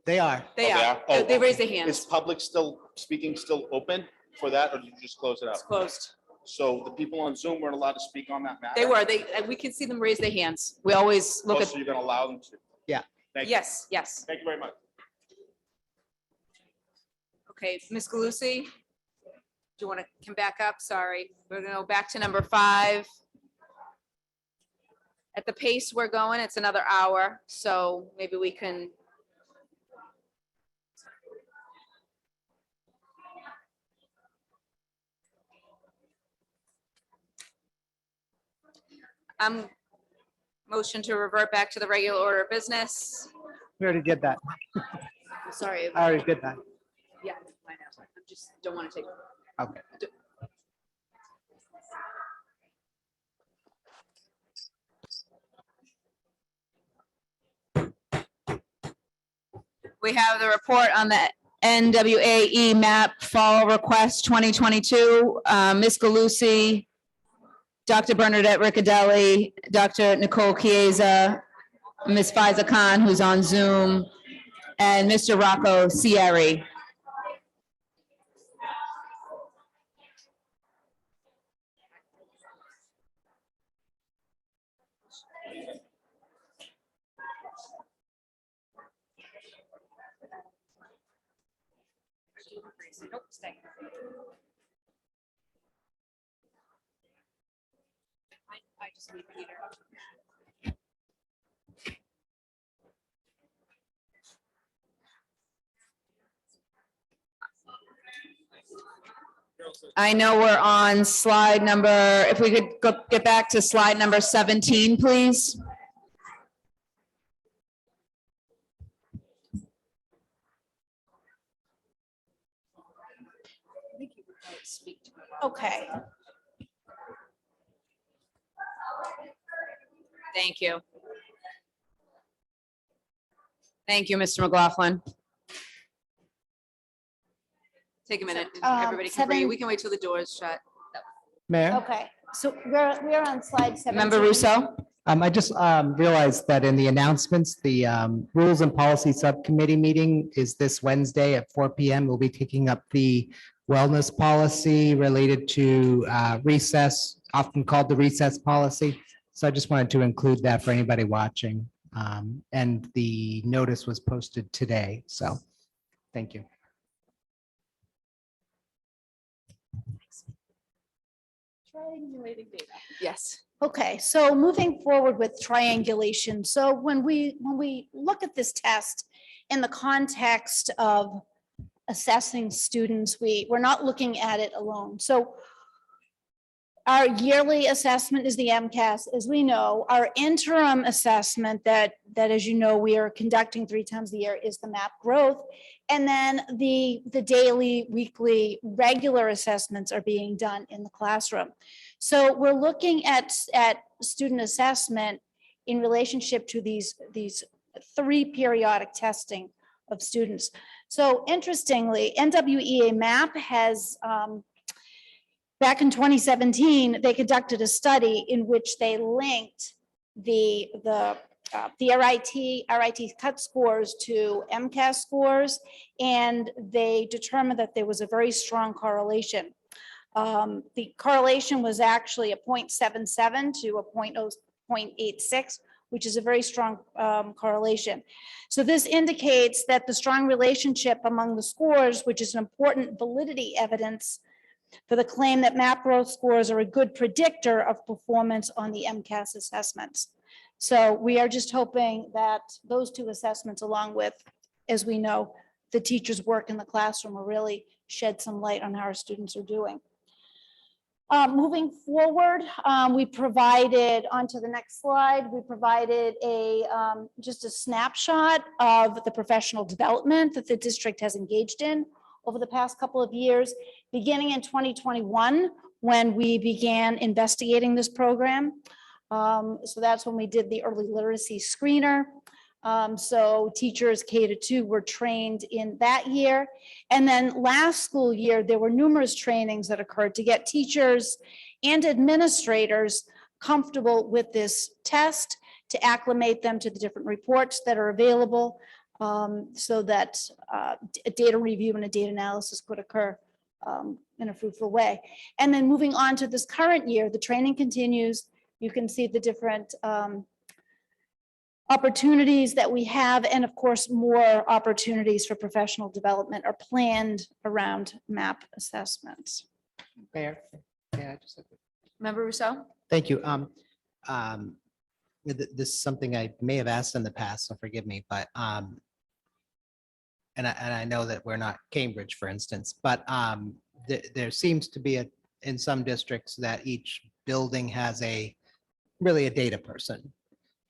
They are. They Oh, are. Oh, They raised their Is hands. public speaking still open for that, or did you just close it It's up? closed. So the people on Zoom weren't allowed to speak on that matter? They were. We can see them raise their hands. We always look Oh, at. so you're gonna allow them to? Yeah. Thank you. Yes, yes. Thank you very much. Okay, Ms. Galusi, do you want to come back up? Sorry. We're going to go back to number 5. At the pace we're going, it's another hour, so maybe we can. Motion to revert back to the regular order of business. We already did that. I'm sorry. I already did that. Yeah, I know. I just don't want to take. Okay. We have the report on the NWEA MAP Fall Request 2022. Ms. Galusi, Dr. Bernadette Riccadelli, Dr. Nicole Chiesa, Ms. Faiza Khan, who's on Zoom, and Mr. Rocco Sierri. Nope, stay. I just need Peter. I know we're on slide number, if we could get back to slide number 17, please. Okay. Thank you. Thank you, Mr. McLaughlin. Take a minute. Everybody can breathe. We can wait till the doors shut. Mayor? Okay, so we're on slide 17. Member Russo? I just realized that in the announcements, the Rules and Policy Subcommittee meeting is this Wednesday at 4 PM. We'll be taking up the wellness policy related to recess, often called the recess policy. So I just wanted to include that for anybody watching. And the notice was posted today, so thank you. Yes. Okay, so moving forward with triangulation. So when we look at this test in the context of assessing students, we're not looking at it alone. So our yearly assessment is the MCAS, as we know. Our interim assessment that as you know, we are conducting 3 times a year is the MAP growth. And then the daily, weekly, regular assessments are being done in the classroom. So we're looking at student assessment in relationship to these 3 periodic testing of students. So interestingly, NWEA MAP has, back in 2017, they conducted a study in which they linked the RIT cut scores to MCAS scores, and they determined that there was a very strong correlation. The correlation was actually a 0.77 to a 0.86, which is a very strong correlation. So this indicates that the strong relationship among the scores, which is an important validity evidence for the claim that MAP growth scores are a good predictor of performance on the MCAS assessments. So we are just hoping that those 2 assessments, along with, as we know, the teachers' work in the classroom, will really shed some light on how our students are doing. Moving forward, we provided, onto the next slide, we provided just a snapshot of the professional development that the district has engaged in over the past couple of years, beginning in 2021, when we began investigating this program. So that's when we did the early literacy screener. So teachers K-2 were trained in that year. And then last school year, there were numerous trainings that occurred to get teachers and administrators comfortable with this test, to acclimate them to the different reports that are available, so that a data review and a data analysis could occur in a fruitful way. And then moving on to this current year, the training continues. You can see the different opportunities that we have, and of course, more opportunities for professional development are planned around MAP assessments. Mayor? Yeah, Member Rousseau? Thank you. This is something I may have asked in the past, so forgive me, but and I know that we're not Cambridge, for instance, but there seems to be in some districts that each building has really a data person.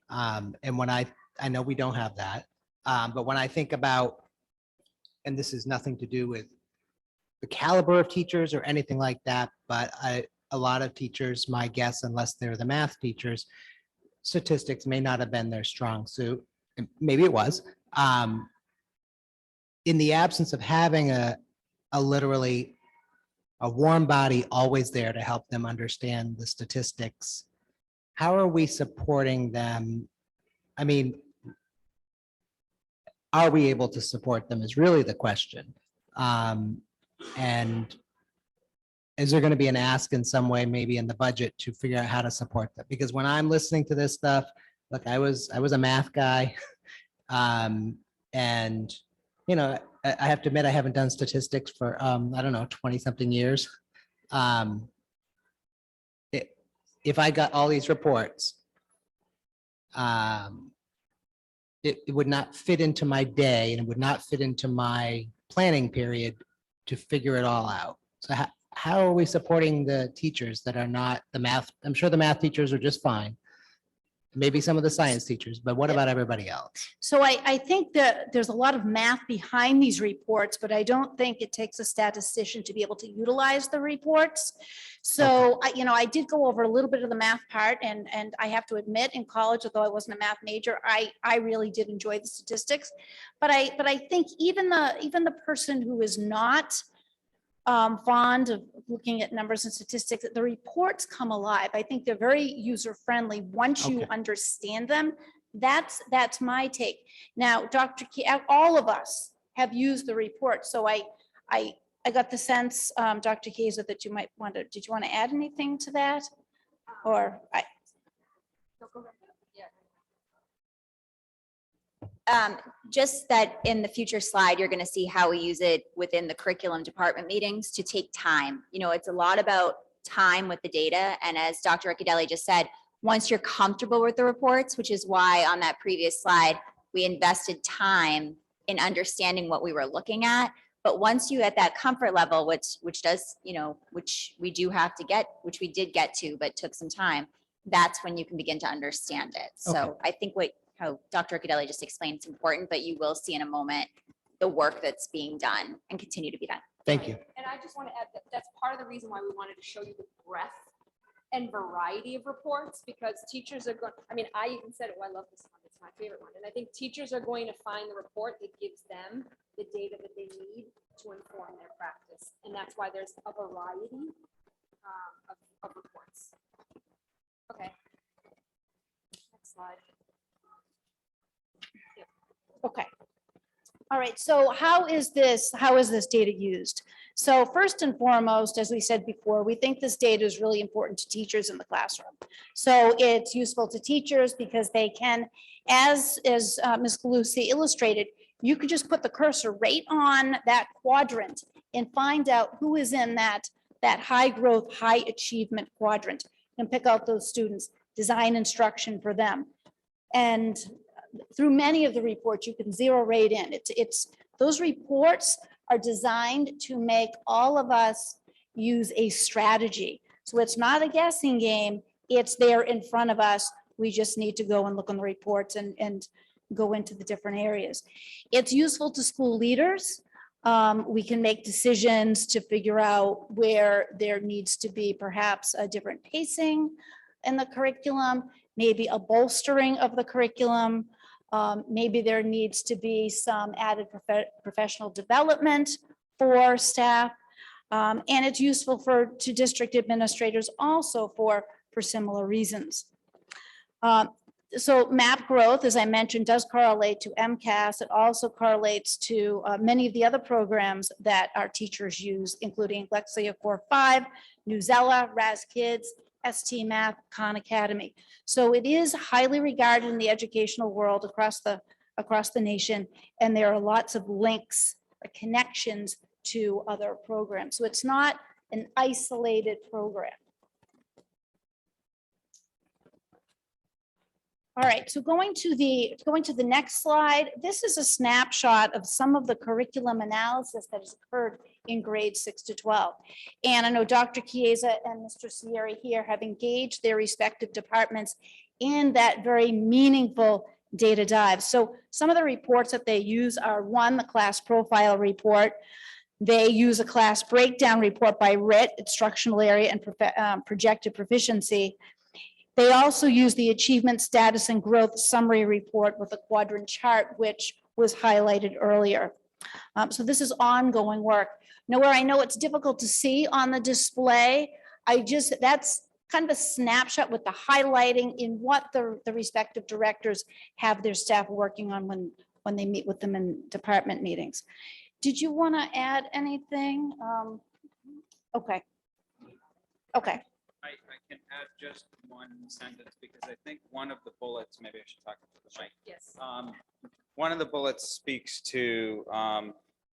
And when I know we don't have that, but when I think about, and this is nothing to do with the caliber of teachers or anything like that, but a lot of teachers, my guess, unless they're the math teachers, statistics may not have been their strong suit. Maybe it was. In the absence of having literally a warm body always there to help them understand the statistics, how are we supporting them? I mean, are we able to support them is really the question. And is there going to be an ask in some way, maybe in the budget, to figure out how to support them? Because when I'm listening to this stuff, look, I was a math guy. And, you know, I have to admit, I haven't done statistics for, I don't know, 20 something years. If I got all these reports, it would not fit into my day, and it would not fit into my planning period to figure it all out. So how are we supporting the teachers that are not the math? I'm sure the math teachers are just fine. Maybe some of the science teachers, but what about everybody else? So I think that there's a lot of math behind these reports, but I don't think it takes a statistician to be able to utilize the reports. So, I did go over a little bit of the math part, and I have to admit, in college, although I wasn't a math major, I really did enjoy the statistics. But I think even the person who is not fond of looking at numbers and statistics. The reports come alive. I think they're very user-friendly. Once you Okay. understand them, that's my take. Now, Dr. Key, all of us have used the report. So I got the sense, Dr. Kaiser, that you might want to, did you want to add anything to that? Or Just that in the future slide, you're going to see how we use it within the curriculum department meetings to take time. You know, it's a lot about time with the data. And as Dr. Riccadelli just said, once you're comfortable with the reports, which is why on that previous slide, we invested time in understanding what we were looking at. But once you at that comfort level, which does, you know, which we do have to get, which we did get to, but took some time, that's when you can begin to understand it. So I think how Dr. Riccadelli just explained, it's important, but you will see in a moment the work that's being done and continue to be done. Thank you. And I just want to add that that's part of the reason why we wanted to show you the breadth and variety of reports, because teachers are going, I mean, I even said, oh, I love this one, it's my favorite one. And I think teachers are going to find the report that gives them the data that they need to inform their practice. And that's why there's a variety of reports. Okay. Next slide. okay. All right, so how is this data used? So first and foremost, as we said before, we think this data is really important to teachers in the classroom. So it's useful to teachers because they can, as Ms. Galusi illustrated, you could just put the cursor right on that quadrant and find out who is in that high growth, high achievement quadrant, and pick out those students, design instruction for them. And through many of the reports, you can zero right in. Those reports are designed to make all of us use a strategy. So it's not a guessing game, it's there in front of us. We just need to go and look on the reports and go into the different areas. It's useful to school leaders. We can make decisions to figure out where there needs to be perhaps a different pacing in the curriculum, maybe a bolstering of the curriculum. Maybe there needs to be some added professional development for staff. And it's useful to district administrators also for similar reasons. So MAP growth, as I mentioned, does correlate to MCAS. It also correlates to many of the other programs that our teachers use, including Lexia 4.5, Newsella, Raz Kids, ST Math, Khan Academy. So it is highly regarded in the educational world across the nation, and there are lots of links, connections to other programs. So it's not an isolated program. All right, so going to the next slide, this is a snapshot of some of the curriculum analysis that has occurred in grades 6 to 12. And I know Dr. Chiesa and Mr. Sierra here have engaged their respective departments in that very meaningful data dive. So some of the reports that they use are, one, the class profile report. They use a class breakdown report by RIT, instructional area, and projected proficiency. They also use the achievement status and growth summary report with a quadrant chart, which was highlighted earlier. So this is ongoing work. Now, where I know it's difficult to see on the display, that's kind of a snapshot with the highlighting in what the respective directors have their staff working on when they meet with them in department meetings. Did you want to add anything? Okay. I can add just one sentence because I think one of the bullets, maybe I should talk to the mic. Yes. One of the bullets speaks to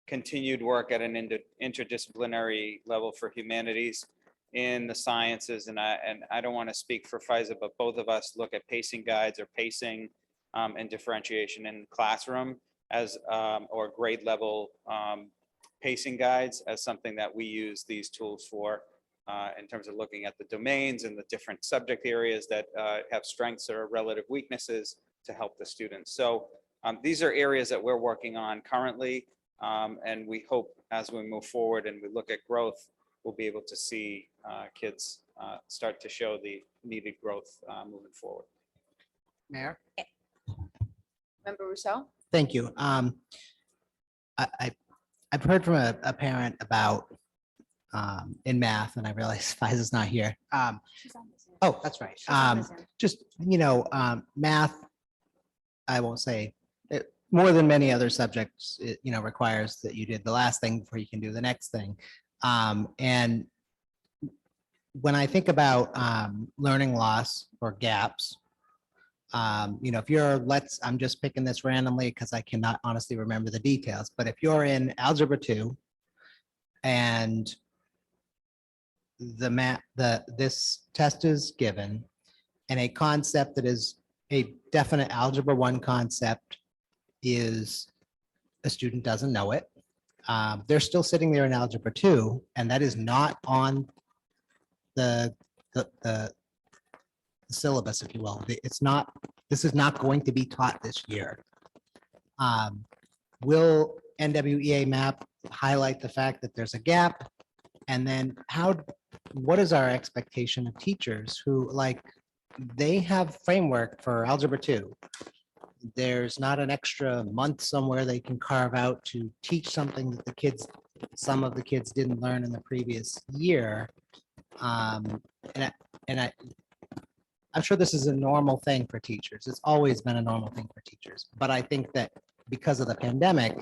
continued work at an interdisciplinary level for humanities in the sciences. And I don't want to speak for FISA, but both of us look at pacing guides or pacing and differentiation in the classroom as or grade level pacing guides as something that we use these tools for. In terms of looking at the domains and the different subject areas that have strengths or relative weaknesses to help the students. So these are areas that we're working on currently, and we hope as we move forward and we look at growth, we'll be able to see kids start to show the needed growth moving forward. Mayor? Member Rousseau? Thank you. I've heard from a parent about in math, and I realize Faiza's not here. Oh, that's right. She's on the Zoom. Just, math, I won't say, more than many other subjects, it, requires that you did the last thing before you can do the next thing. And when I think about learning loss or gaps, if you're, I'm just picking this randomly because I cannot honestly remember the details, but if you're in Algebra 2 and this test is given and a concept that is a definite Algebra 1 concept is a student doesn't know it, they're still sitting there in Algebra 2, and that is not on the syllabus, if you will. It's not, this is not going to be taught this year. Will NWEA MAP highlight the fact that there's a gap? And then what is our expectation of teachers who, they have framework for Algebra 2. There's not an extra month somewhere they can carve out to teach something that some of the kids didn't learn in the previous year. I'm sure this is a normal thing for teachers. It's always been a normal thing for teachers. But I think that because of the pandemic,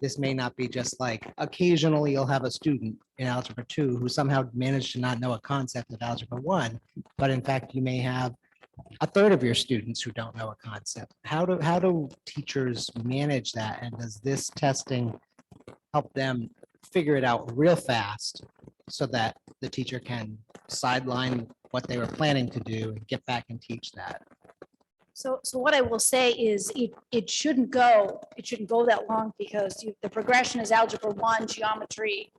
this may not be just occasionally you'll have a student in Algebra 2 who somehow managed to not know a concept of Algebra 1, but in fact, you may have a third of your students who don't know a concept. How do teachers manage that? And does this testing help them figure it out real fast so that the teacher can sideline what they were planning to do and get back and teach that? So what I will say is it shouldn't go that long because the progression is Algebra 1, geometry,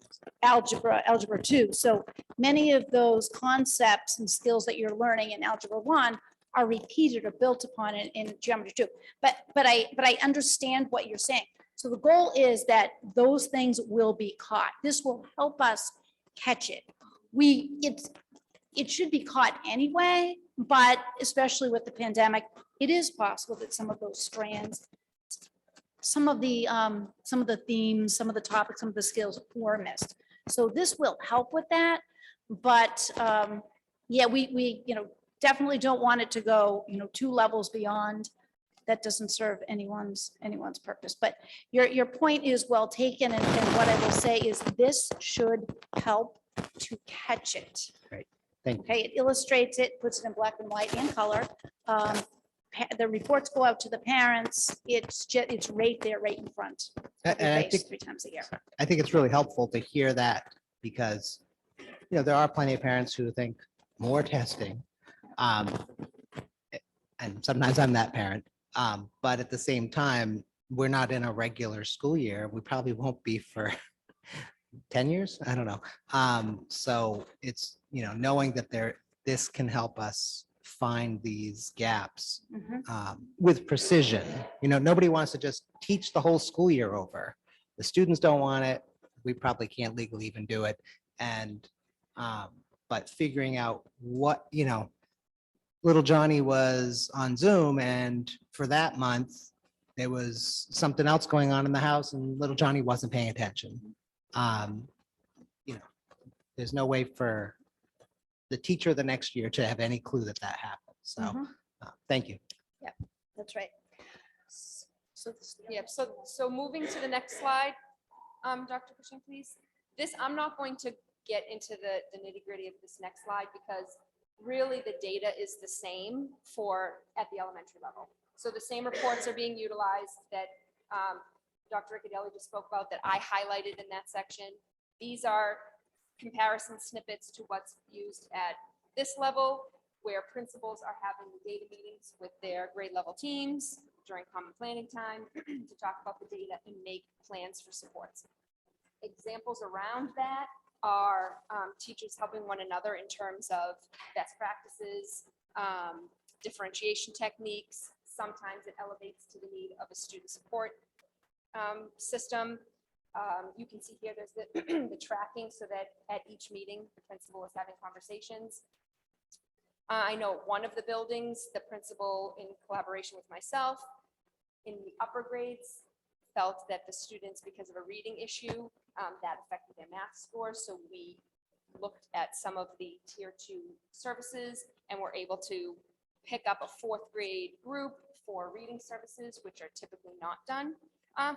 Algebra 2. So many of those concepts and skills that you're learning in Algebra 1 are repeated or built upon in Geometry 2. But I understand what you're saying. So the goal is that those things will be caught. This will help us catch it. It should be caught anyway, but especially with the pandemic, it is possible that some of those strands, some of the themes, some of the topics, some of the skills were missed. So this will help with that. But yeah, we definitely don't want it to go 2 levels beyond. That doesn't serve anyone's purpose. But your point is well taken, and what I will say is this should help to catch it. Great. Thank you. Okay, it illustrates it, puts it in black and white and color. The reports go out to the parents. It's right there, right in front. And I think 3 times a year. I think it's really helpful to hear that because, there are plenty of parents who think more testing. And sometimes I'm that parent. But at the same time, we're not in a regular school year. We probably won't be for 10 years. I don't know. So it's, knowing that this can help us find these gaps with precision. Nobody wants to just teach the whole school year over. The students don't want it. We probably can't legally even do it. And, but figuring out what, little Johnny was on Zoom, and for that month, there was something else going on in the house and little Johnny wasn't paying attention. There's no way for the teacher the next year to have any clue that happened. So thank you. Yeah, that's right. So moving to the next slide, Dr. Cushing, please. I'm not going to get into the nitty-gritty of this next slide because really the data is the same at the elementary level. So the same reports are being utilized that Dr. Riccadelli just spoke about, that I highlighted in that section. These are comparison snippets to what's used at this level, where principals are having data meetings with their grade level teams during common planning time to talk about the data and make plans for supports. Examples around that are teachers helping one another in terms of best practices, differentiation techniques. Sometimes it elevates to the need of a student support system. You can see here there's the tracking so that at each meeting, the principal is having conversations. I know one of the buildings, the principal in collaboration with myself in the upper grades felt that the students, because of a reading issue, that affected their math scores. So we looked at some of the tier 2 services and were able to pick up a 4th grade group for reading services, which are typically not done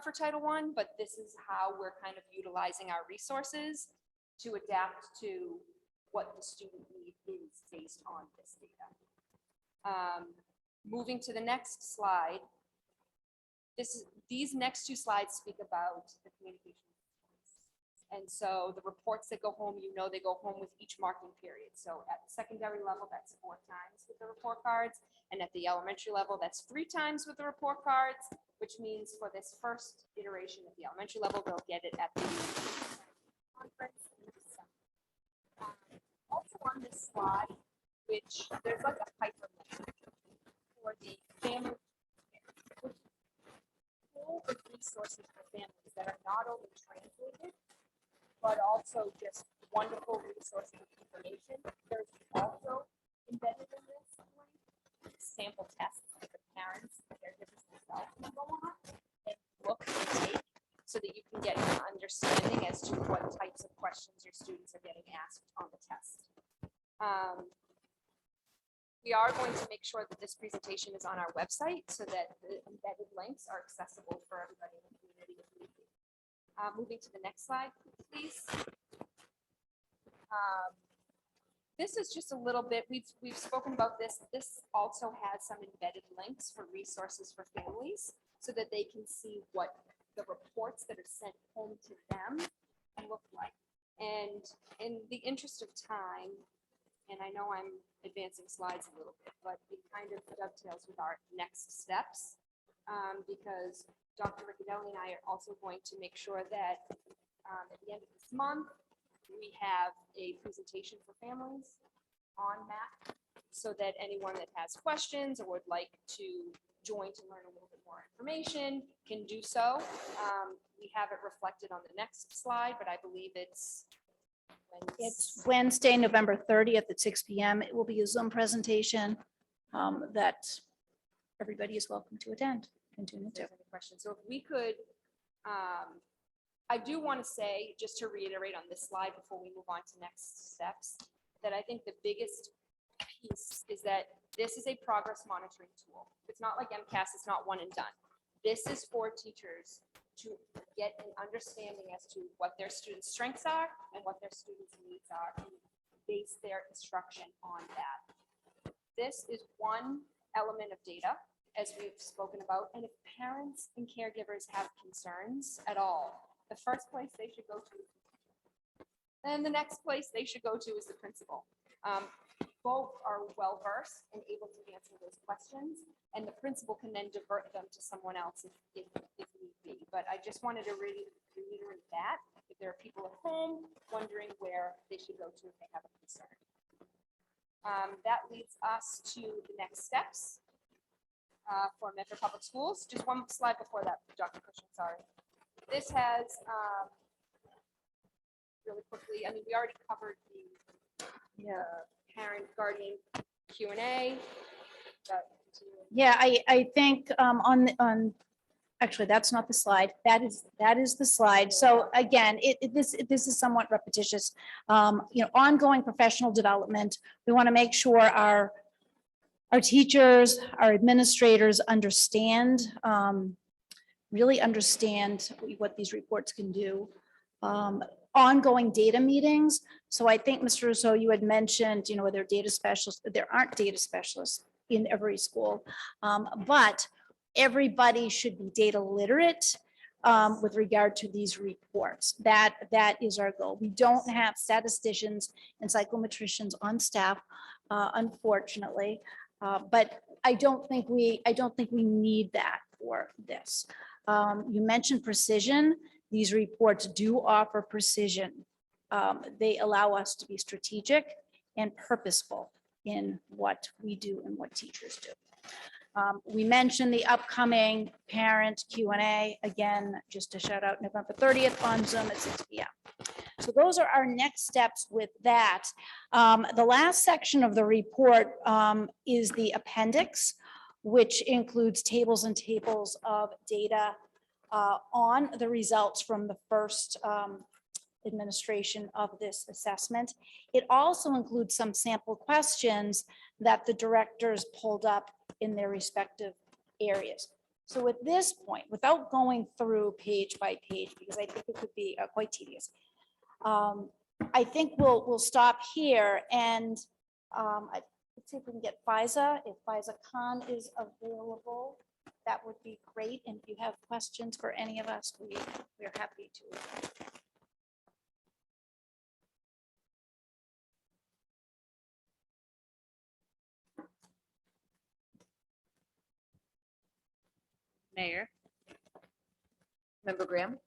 for Title I, but this is how we're kind of utilizing our resources to adapt to what the student need is based on this data. Moving to the next slide. These next 2 slides speak about the communication. And so the reports that go home, you know, they go home with each marking period. So at the secondary level, that's 4 times with the report cards. And at the elementary level, that's 3 times with the report cards, which means for this first iteration at the elementary level, they'll get it at the conference in December. Also on this slide, which there's like a hyperlink for the family, which full of resources for families that are not only translated, but also just wonderful resources of information. There's also embedded in this sample tests that the parents, caregivers themselves can go on and look and take so that you can get an understanding as to what types of questions your students are getting asked on the test. We are going to make sure that this presentation is on our website so that the embedded links are accessible for everybody in the community. Moving to the next slide, please. This is just a little bit, we've spoken about this. This also has some embedded links for resources for families so that they can see what the reports that are sent home to them look like. And in the interest of time, and I know I'm advancing slides a little bit, but it kind of dovetails with our next steps because Dr. Riccadelli and I are also going to make sure that at the end of this month, we have a presentation for families on MAP so that anyone that has questions or would like to join to learn a little bit more information can do so. We have it reflected on the next slide, but I believe it's Wednesday, November 30th at 6 p.m. It will be a Zoom presentation that everybody is welcome to attend. Continue to. Questions. So if we could, I do want to say, just to reiterate on this slide before we move on to next steps, that I think the biggest piece is that this is a progress monitoring tool. It's not like MCAS, it's not one and done. This is for teachers to get an understanding as to what their students' strengths are and what their students' needs are and base their instruction on that. This is one element of data, as we've spoken about, and if parents and caregivers have concerns at all, the first place they should go to, and the next place they should go to is the principal. Both are well-versed and able to answer those questions, and the principal can then divert them to someone else if need be. But I just wanted to reiterate that if there are people at home wondering where they should go to if they have a concern. That leads us to the next steps for Medford Public Schools. Just one slide before that, Dr. Cushing, sorry. This has, really quickly, I mean, we already covered the parent guardian Q&A. Yeah, I think on actually, that's not the slide. That is the slide. So again, this is somewhat repetitious. Ongoing professional development. We want to make sure our teachers, our administrators understand, really understand what these reports can do. Ongoing data meetings. So I think, Mr. Russo, you had mentioned, there are data specialists. There aren't data specialists in every school, but everybody should be data literate with regard to these reports. That is our goal. We don't have statisticians and psychometricians on staff, unfortunately, but I don't think we need that for this. You mentioned precision. These reports do offer precision. They allow us to be strategic and purposeful in what we do and what teachers do. We mentioned the upcoming parent Q&A. Again, just a shout out, November 30th on Zoom at 6 p.m. So those are our next steps with that. The last section of the report is the appendix, which includes tables and tables of data on the results from the first administration of this assessment. It also includes some sample questions that the directors pulled up in their respective areas. So at this point, without going through page by page, because I think it could be quite tedious, I think we'll stop here and let's see if we can get Faiza. If Faiza Khan is available, that would be great. And if you have questions for any of us, we're happy to. Mayor. Member Graham?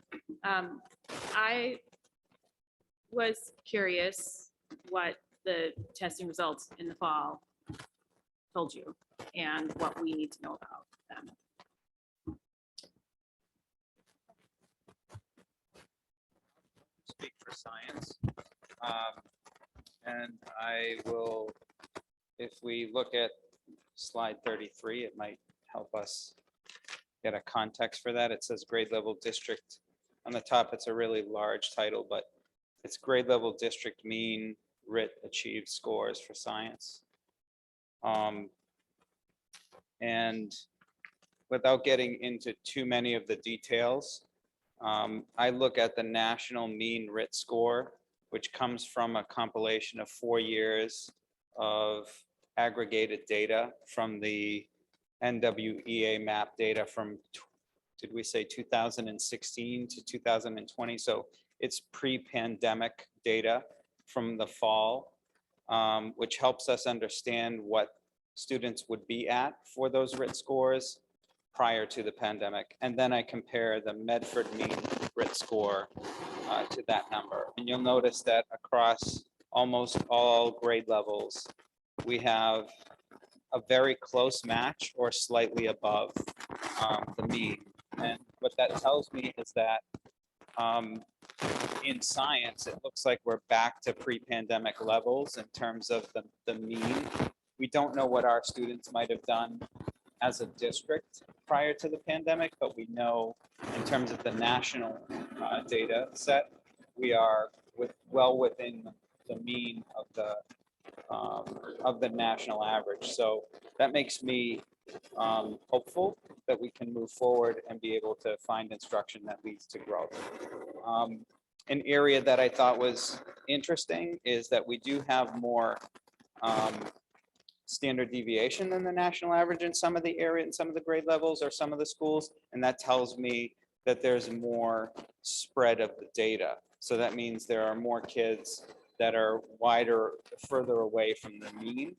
I was curious what the testing results in the fall told you and what we need to know about them. Speak for science. And I will, if we look at slide 33, it might help us get a context for that. It says grade level district. On the top, it's a really large title, but it's grade level district mean RIT achieved scores for science. And without getting into too many of the details, I look at the national mean RIT score, which comes from a compilation of 4 years of aggregated data from the NWEA MAP data from, did we say 2016 to 2020? So it's pre-pandemic data from the fall, which helps us understand what students would be at for those RIT scores prior to the pandemic. And then I compare the Medford mean RIT score to that number. And you'll notice that across almost all grade levels, we have a very close match or slightly above the mean. And what that tells me is that in science, it looks like we're back to pre-pandemic levels in terms of the mean. We don't know what our students might have done as a district prior to the pandemic, but we know in terms of the national data set, we are well within the mean of the national average. So that makes me hopeful that we can move forward and be able to find instruction that leads to growth. An area that I thought was interesting is that we do have more standard deviation than the national average in some of the area, in some of the grade levels or some of the schools. And that tells me that there's more spread of the data. So that means there are more kids that are further away from the mean.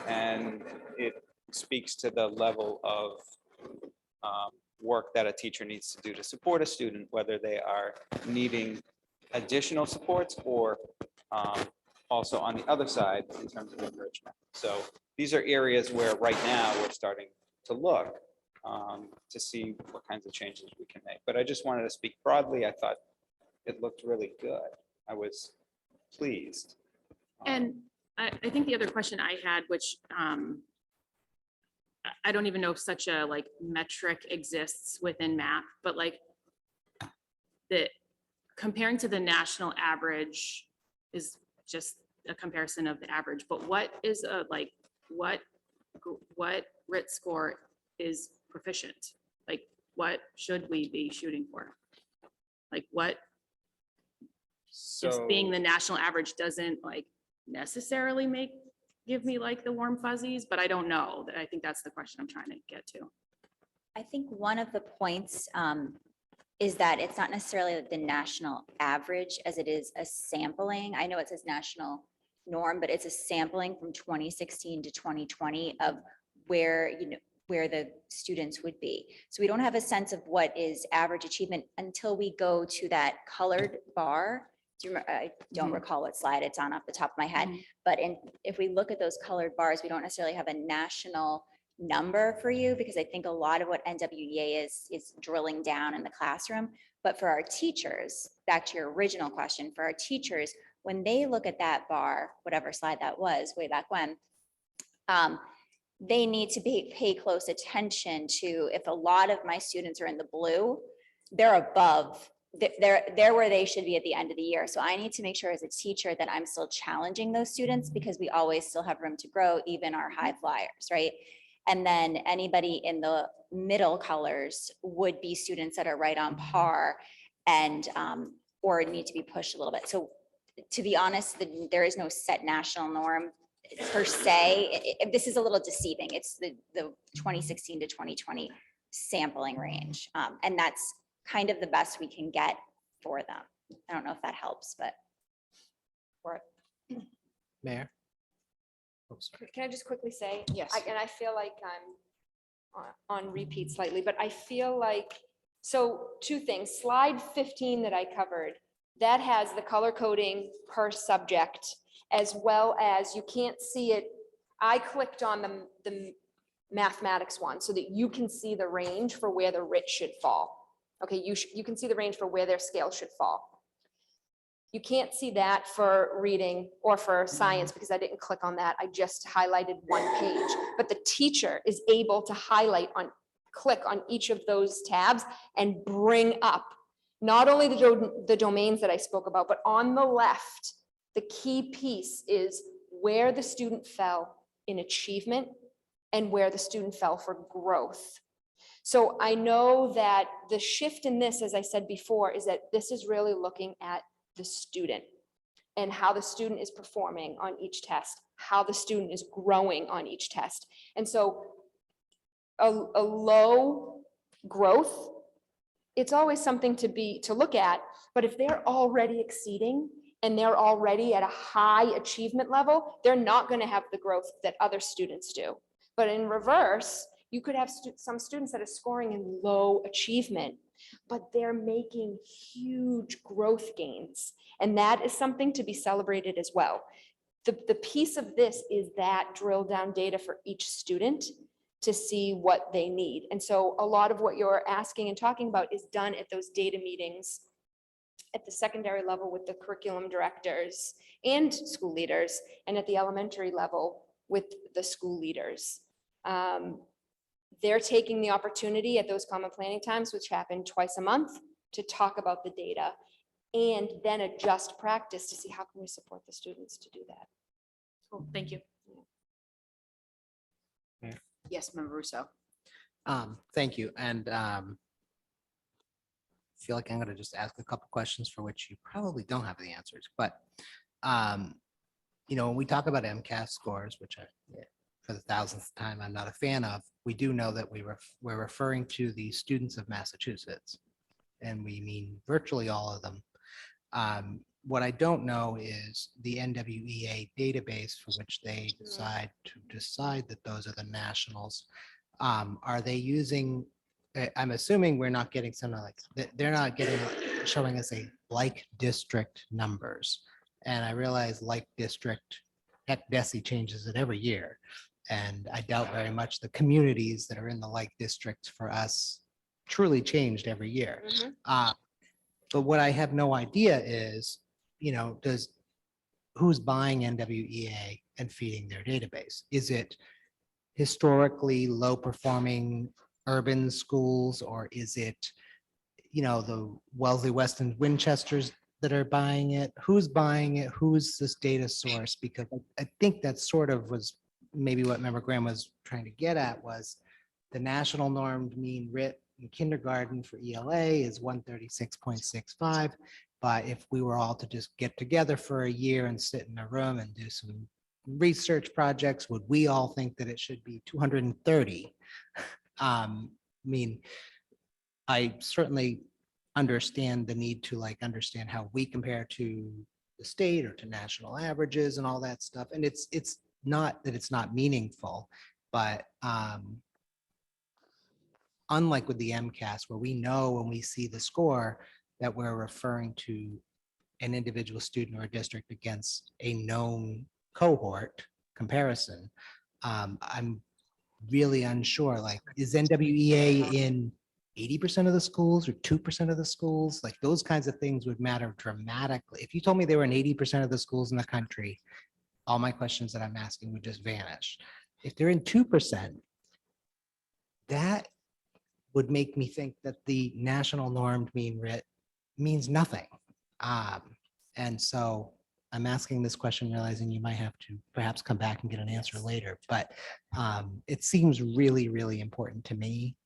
And it speaks to the level of work that a teacher needs to do to support a student, whether they are needing additional supports or also on the other side in terms of enrichment. So these are areas where right now we're starting to look to see what kinds of changes we can make. But I just wanted to speak broadly. I thought it looked really good. I was pleased. And I think the other question I had, which I don't even know if such a like metric exists within MAP, but like the comparing to the national average is just a comparison of the average. But what is a like what RIT score is proficient? Like what should we be shooting for? Like what just being the national average doesn't like necessarily give me like the warm fuzzies, but I don't know. I think that's the question I'm trying to get to. I think one of the points is that it's not necessarily the national average as it is a sampling. I know it says national norm, but it's a sampling from 2016 to 2020 of where the students would be. So we don't have a sense of what is average achievement until we go to that colored bar. I don't recall what slide it's on off the top of my head, but if we look at those colored bars, we don't necessarily have a national number for you, because I think a lot of what NWEA is drilling down in the classroom. But for our teachers, back to your original question, for our teachers, when they look at that bar, whatever slide that was way back when, they need to pay close attention to, if a lot of my students are in the blue, they're above they're where they should be at the end of the year. So I need to make sure as a teacher that I'm still challenging those students because we always still have room to grow, even our high flyers, right? And then anybody in the middle colors would be students that are right on par and, or need to be pushed a little bit. So to be honest, there is no set national norm per se. This is a little deceiving. It's the 2016 to 2020 sampling range. And that's kind of the best we can get for them. I don't know if that helps, but. Mayor? Oh, sorry. Can I just quickly say? Yes. And I feel like I'm on repeat slightly, but I feel like, so two things, slide 15 that I covered, that has the color coding per subject, as well as, you can't see it. I clicked on the mathematics one so that you can see the range for where the RIT should fall. Okay, you can see the range for where their scale should fall. You can't see that for reading or for science because I didn't click on that. I just highlighted one page, but the teacher is able to click on each of those tabs and bring up not only the domains that I spoke about, but on the left, the key piece is where the student fell in achievement and where the student fell for growth. So I know that the shift in this, as I said before, is that this is really looking at the student and how the student is performing on each test, how the student is growing on each test. And so a low growth, it's always something to look at, but if they're already exceeding and they're already at a high achievement level, they're not going to have the growth that other students do. But in reverse, you could have some students that are scoring in low achievement, but they're making huge growth gains. And that is something to be celebrated as well. The piece of this is that drill down data for each student to see what they need. And so a lot of what you're asking and talking about is done at those data meetings at the secondary level with the curriculum directors and school leaders, and at the elementary level with the school leaders. They're taking the opportunity at those common planning times, which happen twice a month, to talk about the data and then adjust practice to see how can we support the students to do that. Cool, thank you. Yes, Member Russo. Thank you. And feel like I'm going to just ask a couple questions for which you probably don't have the answers. But, you know, when we talk about MCAS scores, which for the thousandth time I'm not a fan of, we do know that we're referring to the students of Massachusetts, and we mean virtually all of them. What I don't know is the NWEA database for which they decide that those are the nationals. Are they using, I'm assuming we're not getting something like, they're not showing us a like district numbers. And I realize like district, heck, DESI changes it every year. And I doubt very much the communities that are in the like districts for us truly changed every year. But what I have no idea is, you know, who's buying NWEA and feeding their database? Is it historically low performing urban schools, or is it, you know, the Wellesley, Weston, Winchesters that are buying it? Who's buying it? Who's this data source? Because I think that sort of was maybe what Member Graham was trying to get at, was the national normed mean RIT in kindergarten for ELA is 136.65. But if we were all to just get together for a year and sit in a room and do some research projects, would we all think that it should be 230? I mean, I certainly understand the need to understand how we compare to the state or to national averages and all that stuff. And it's not that it's not meaningful, but unlike with the MCAS, where we know when we see the score that we're referring to an individual student or a district against a known cohort comparison, I'm really unsure, like, is NWEA in 80% of the schools or 2% of the schools? Like, those kinds of things would matter dramatically. If you told me they were in 80% of the schools in the country, all my questions that I'm asking would just vanish. If they're in 2%, that would make me think that the national normed mean RIT means nothing. And so I'm asking this question, realizing you might have to perhaps come back and get an answer later, but it seems really, really important to me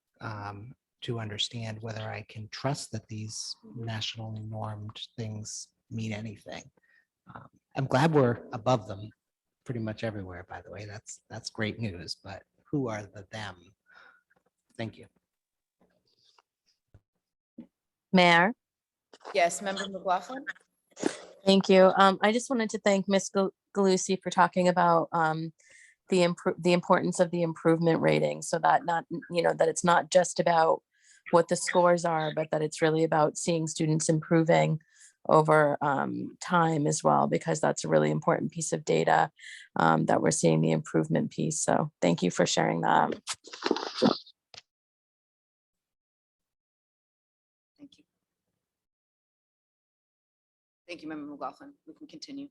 to understand whether I can trust that these nationally normed things mean anything. I'm glad we're above them pretty much everywhere, by the way. That's great news, but who are the them? Thank you. Mayor, Yes, Member McLaughlin? thank you. I just wanted to thank Ms. Galusi for talking about the importance of the improvement rating, so that that it's not just about what the scores are, but that it's really about seeing students improving over time as well, because that's a really important piece of data that we're seeing the improvement piece. So thank you for sharing that. Thank you. Thank you, Member McLaughlin. We can continue.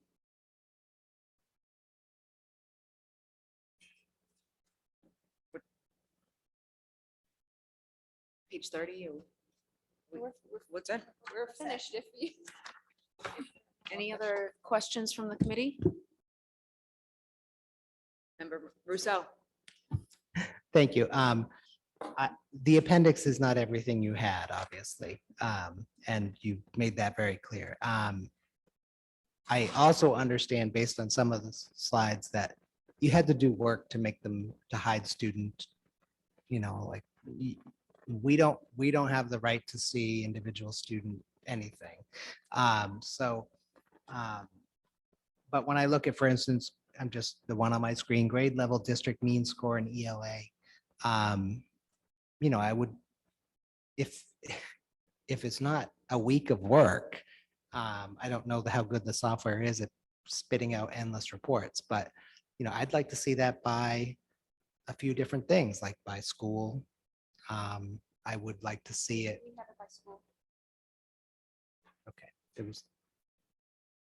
Page 30 or what's that? We're finished if you. Any other questions from the committee? Member Rousseau? Thank you. The appendix is not everything you had, obviously, and you made that very clear. I also understand, based on some of the slides, that you had to do work to make them, to hide student, like we don't have the right to see individual student anything. But when I look at, for instance, I'm just the one on my screen, grade level district mean score in ELA. I would, if it's not a week of work, I don't know how good the software is at spitting out endless reports, but I'd like to see that by a few different things, like by school. I would like to see it. We have it by school Okay, there was,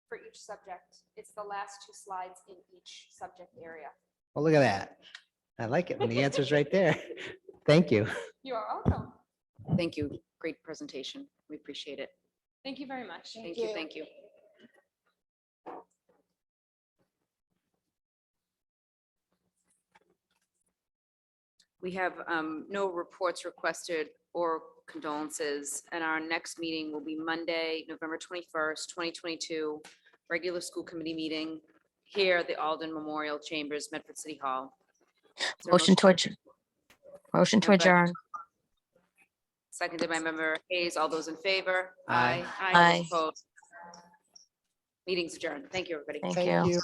for each subject. It's the last two slides in each subject area. well, look at that. I like it when the answer's right there. Thank you. You are welcome. Thank you. Great presentation. We appreciate it. Thank you very much. Thank you. Thank you. We have no reports requested or condolences, and our next meeting will be Monday, November 21st, 2022, regular school committee meeting here at the Alden Memorial Chambers, Medford City Hall. Is there a Motion to adjourn. Motion to Moved by- adjourn. Seconded by Member Hayes. All those in favor? Aye. All those Aye. opposed? Meeting's adjourned. Thank you, everybody. Thank you. You.